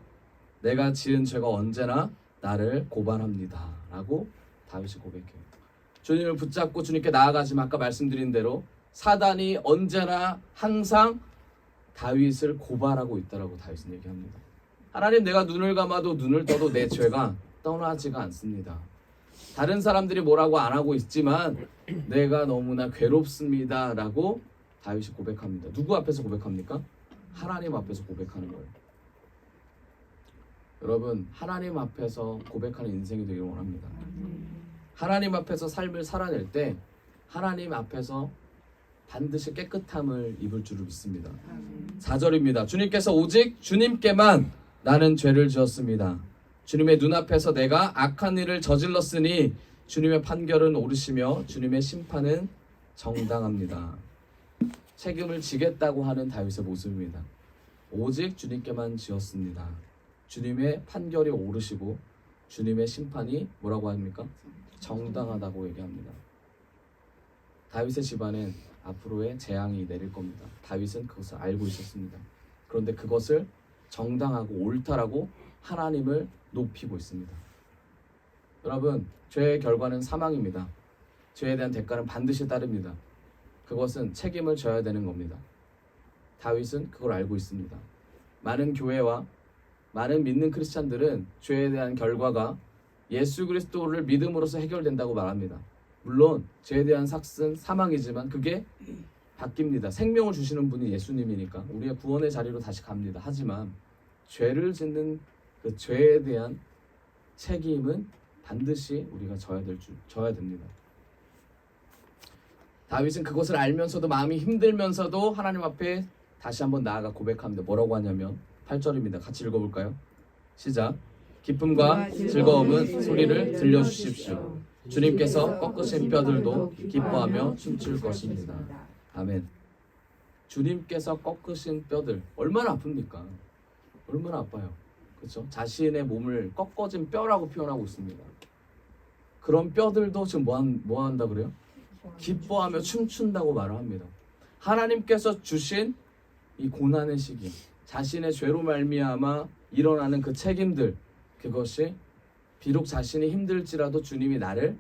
내가 지은 죄가 언제나 나를 고발합니다 라고 다윗이 고백해요. 주님을 붙잡고 주님께 나아가지만 아까 말씀드린 대로 사단이 언제나 항상 다윗을 고발하고 있다라고 다윗은 얘기합니다. 하나님, 내가 눈을 감아도 눈을 떠도 내 죄가 떠나지가 않습니다. 다른 사람들이 뭐라고 안 하고 있지만 내가 너무나 괴롭습니다 라고 다윗이 고백합니다. 누구 앞에서 고백합니까? 하나님 앞에서 고백하는 거예요. 여러분, 하나님 앞에서 고백하는 인생이 되기를 원합니다. 하나님 앞에서 삶을 살아낼 때 하나님 앞에서 반드시 깨끗함을 입을 줄을 믿습니다. 4절입니다. 주님께서 오직 주님께만 나는 죄를 지었습니다. 주님의 눈앞에서 내가 악한 일을 저질렀으니 주님의 판결은 옳으시며 주님의 심판은 정당합니다. 책임을 지겠다고 하는 다윗의 모습입니다. 오직 주님께만 지었습니다. 주님의 판결이 옳으시고 주님의 심판이 뭐라고 합니까? 정당하다고 얘기합니다. 다윗의 집안엔 앞으로의 재앙이 내릴 겁니다. 다윗은 그것을 알고 있었습니다. 그런데 그것을 정당하고 옳다라고 하나님을 높이고 있습니다. 여러분, 죄의 결과는 사망입니다. 죄에 대한 대가는 반드시 따릅니다. 그것은 책임을 져야 되는 겁니다. 다윗은 그걸 알고 있습니다. 많은 교회와 많은 믿는 크리스찬들은 죄에 대한 결과가 예수 그리스도를 믿음으로써 해결된다고 말합니다. 물론 죄에 대한 삭은 사망이지만 그게 바뀝니다. 생명을 주시는 분이 예수님이니까 우리의 구원의 자리로 다시 갑니다. 하지만 죄를 짓는 그 죄에 대한 책임은 반드시 우리가 져야 됩니다. 다윗은 그것을 알면서도 마음이 힘들면서도 하나님 앞에 다시 한번 나아가 고백합니다. 뭐라고 하냐면 8절입니다. 같이 읽어볼까요? 시작. 기쁨과 즐거움은 소리를 들려주십시오. 주님께서 꺾으신 뼈들도 기뻐하며 춤출 것입니다. 아멘. 주님께서 꺾으신 뼈들 얼마나 아픕니까? 얼마나 아파요. 그렇죠? 자신의 몸을 꺾어진 뼈라고 표현하고 있습니다. 그런 뼈들도 지금 뭐 한다 그래요? 기뻐하며 춤춘다고 말을 합니다. 하나님께서 주신 이 고난의 시기, 자신의 죄로 말미암아 일어나는 그 책임들, 그것이 비록 자신이 힘들지라도 주님이 나를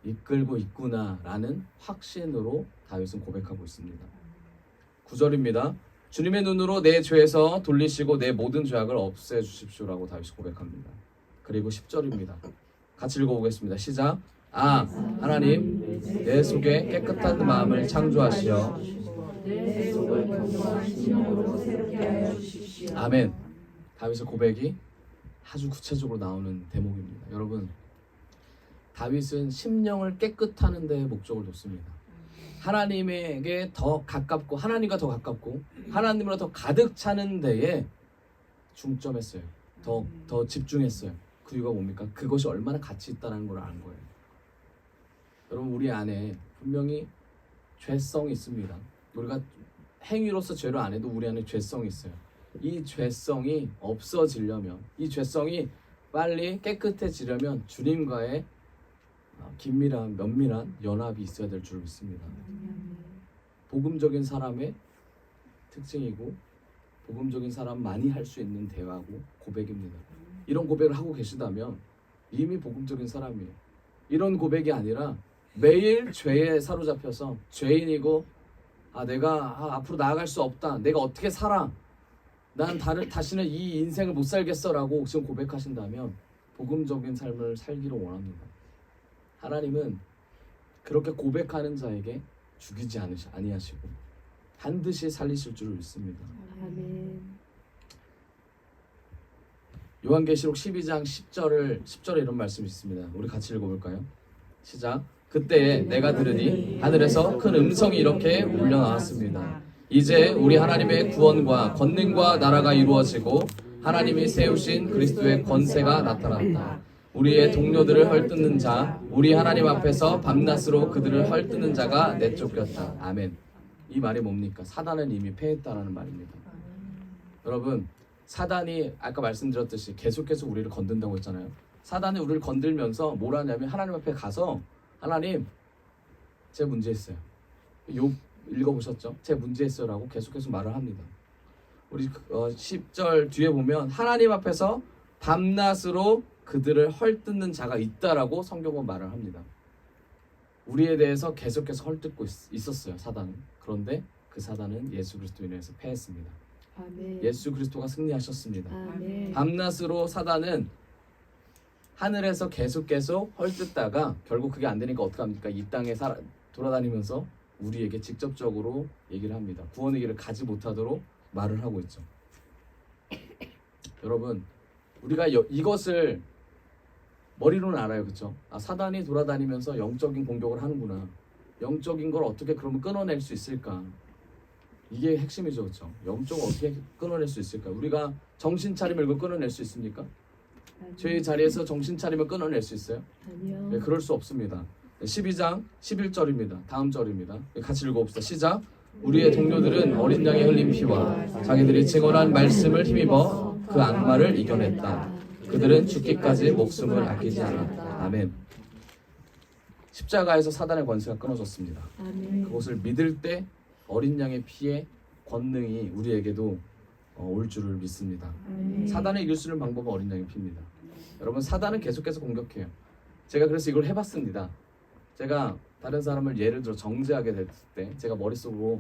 이끌고 있구나라는 확신으로 다윗은 고백하고 있습니다. 9절입니다. 주님의 눈으로 내 죄에서 돌리시고 내 모든 죄악을 없애주십시오라고 다윗이 고백합니다. 그리고 10절입니다. 같이 읽어보겠습니다. 시작. 하나님 내 속에 깨끗한 마음을 창조하시어 내 속을 견고한 심령으로 새롭게 하여 주십시오. 아멘. 다윗의 고백이 아주 구체적으로 나오는 대목입니다. 여러분, 다윗은 심령을 깨끗하는 데에 목적을 뒀습니다. 하나님에게 더 가깝고 하나님과 더 가깝고 하나님으로 더 가득 차는 데에 중점했어요. 더 집중했어요. 그 이유가 뭡니까? 그것이 얼마나 가치 있다는 걸 아는 거예요. 여러분, 우리 안에 분명히 죄성이 있습니다. 우리가 행위로서 죄를 안 해도 우리 안에 죄성이 있어요. 이 죄성이 없어지려면, 이 죄성이 빨리 깨끗해지려면 주님과의 긴밀한 면밀한 연합이 있어야 될 줄 믿습니다. 복음적인 사람의 특징이고 복음적인 사람만이 할 수 있는 대화고 고백입니다. 이런 고백을 하고 계시다면 이미 복음적인 사람이에요. 이런 고백이 아니라 매일 죄에 사로잡혀서 죄인이고 내가 앞으로 나아갈 수 없다. 내가 어떻게 살아? 난 다시는 이 인생을 못 살겠어라고 지금 고백하신다면 복음적인 삶을 살기를 원합니다. 하나님은 그렇게 고백하는 자에게 죽이지 아니하시고 반드시 살리실 줄 믿습니다. 아멘. 요한계시록 12장 10절에 이런 말씀이 있습니다. 우리 같이 읽어볼까요? 시작. 그때에 내가 들으니 하늘에서 큰 음성이 이렇게 울려 나왔습니다. 이제 우리 하나님의 구원과 권능과 나라가 이루어지고 하나님이 세우신 그리스도의 권세가 나타났다. 우리의 동료들을 헐뜯는 자, 우리 하나님 앞에서 밤낮으로 그들을 헐뜯는 자가 내쫓겼다. 아멘. 이 말이 뭡니까? 사단은 이미 패했다라는 말입니다. 여러분, 사단이 아까 말씀드렸듯이 계속해서 우리를 건든다고 했잖아요. 사단이 우리를 건들면서 뭘 하냐면 하나님 앞에 가서 하나님, 제 문제 있어요. 욥 읽어보셨죠? 제 문제 있어요라고 계속해서 말을 합니다. 우리 10절 뒤에 보면 하나님 앞에서 밤낮으로 그들을 헐뜯는 자가 있다라고 성경은 말을 합니다. 우리에 대해서 계속해서 헐뜯고 있었어요, 사단은. 그런데 그 사단은 예수 그리스도 인해서 패했습니다. 아멘. 예수 그리스도가 승리하셨습니다. 아멘. 밤낮으로 사단은 하늘에서 계속 헐뜯다가 결국 그게 안 되니까 어떻게 합니까? 이 땅에 돌아다니면서 우리에게 직접적으로 얘기를 합니다. 구원의 길을 가지 못하도록 말을 하고 있죠. 여러분, 우리가 이것을 머리로는 알아요, 그렇죠? 사단이 돌아다니면서 영적인 공격을 하는구나. 영적인 걸 어떻게 그러면 끊어낼 수 있을까? 이게 핵심이죠, 그렇죠? 영적을 어떻게 끊어낼 수 있을까? 우리가 정신 차리면 이걸 끊어낼 수 있습니까? 죄의 자리에서 정신 차리면 끊어낼 수 있어요? 아니요. 네, 그럴 수 없습니다. 12장 11절입니다. 다음 절입니다. 같이 읽어봅시다. 시작. 우리의 동료들은 어린 양의 흘린 피와 자기들이 증언한 말씀을 힘입어 그 악마를 이겨냈다. 그들은 죽기까지 목숨을 아끼지 않았다. 아멘. 십자가에서 사단의 권세가 끊어졌습니다. 아멘. 그것을 믿을 때 어린 양의 피의 권능이 우리에게도 올 줄을 믿습니다. 아멘. 사단을 이길 수 있는 방법은 어린 양의 피입니다. 여러분, 사단은 계속해서 공격해요. 제가 그래서 이걸 해봤습니다. 제가 다른 사람을 예를 들어 정죄하게 됐을 때 제가 머릿속으로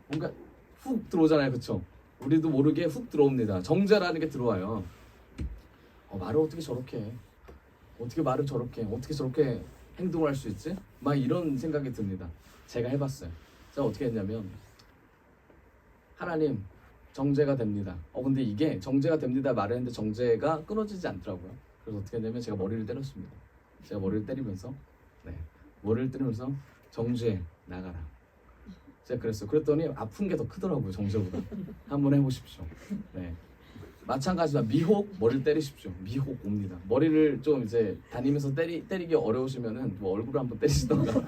뭔가 훅 들어오잖아요, 그렇죠? 우리도 모르게 훅 들어옵니다. 정죄라는 게 들어와요. 말을 어떻게 저렇게 해? 어떻게 말을 저렇게 해? 어떻게 저렇게 행동을 할 수 있지? 막 이런 생각이 듭니다. 제가 해봤어요. 제가 어떻게 했냐면 하나님, 정죄가 됩니다. 근데 이게 정죄가 됩니다 말을 했는데 정죄가 끊어지지 않더라고요. 그래서 어떻게 했냐면 제가 머리를 때렸습니다. 제가 머리를 때리면서 머리를 때리면서 정죄 나가라. 제가 그랬어요. 그랬더니 아픈 게 더 크더라고요, 정죄보다. 한번 해보십시오. 네. 마찬가지로 미혹 머리를 때리십시오. 미혹 옵니다. 머리를 좀 이제 다니면서 때리기 어려우시면은 뭐 얼굴을 한번 때리시던가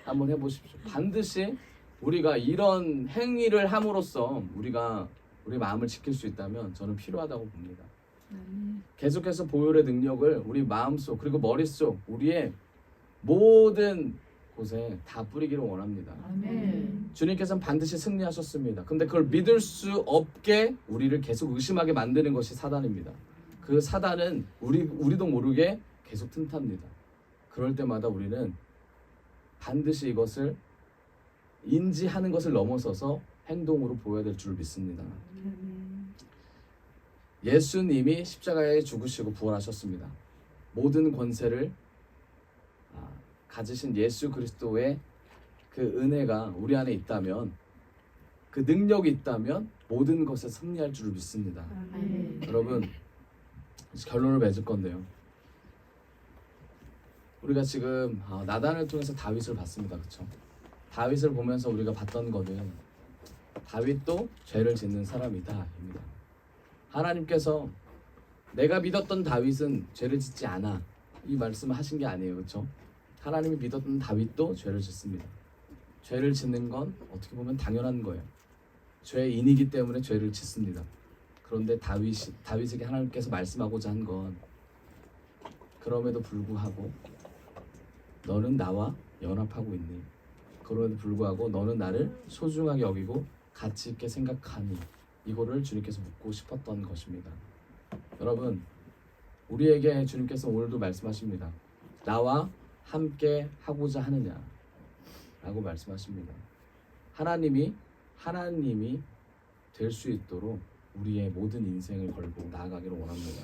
한번 해보십시오. 반드시 우리가 이런 행위를 함으로써 우리가 우리 마음을 지킬 수 있다면 저는 필요하다고 봅니다. 계속해서 보혈의 능력을 우리 마음속 그리고 머릿속 우리의 모든 곳에 다 뿌리기를 원합니다. 아멘. 주님께서는 반드시 승리하셨습니다. 근데 그걸 믿을 수 없게 우리를 계속 의심하게 만드는 것이 사단입니다. 그 사단은 우리도 모르게 계속 틈탑니다. 그럴 때마다 우리는 반드시 이것을 인지하는 것을 넘어서서 행동으로 보여야 될 줄 믿습니다. 예수님이 십자가에 죽으시고 부활하셨습니다. 모든 권세를 가지신 예수 그리스도의 그 은혜가 우리 안에 있다면, 그 능력이 있다면 모든 것에 승리할 줄 믿습니다. 아멘. 여러분, 이제 결론을 맺을 건데요. 우리가 지금 나단을 통해서 다윗을 봤습니다. 그렇죠? 다윗을 보면서 우리가 봤던 거는 다윗도 죄를 짓는 사람이다 입니다. 하나님께서 내가 믿었던 다윗은 죄를 짓지 않아, 이 말씀을 하신 게 아니에요. 그렇죠? 하나님이 믿었던 다윗도 죄를 짓습니다. 죄를 짓는 건 어떻게 보면 당연한 거예요. 죄인이기 때문에 죄를 짓습니다. 그런데 다윗에게 하나님께서 말씀하고자 한 건, 그럼에도 불구하고 너는 나와 연합하고 있니? 그럼에도 불구하고 너는 나를 소중하게 여기고 가치 있게 생각하니? 이거를 주님께서 묻고 싶었던 것입니다. 여러분, 우리에게 주님께서 오늘도 말씀하십니다. 나와 함께 하고자 하느냐? 라고 말씀하십니다. 하나님이 될 수 있도록 우리의 모든 인생을 걸고 나아가기를 원합니다.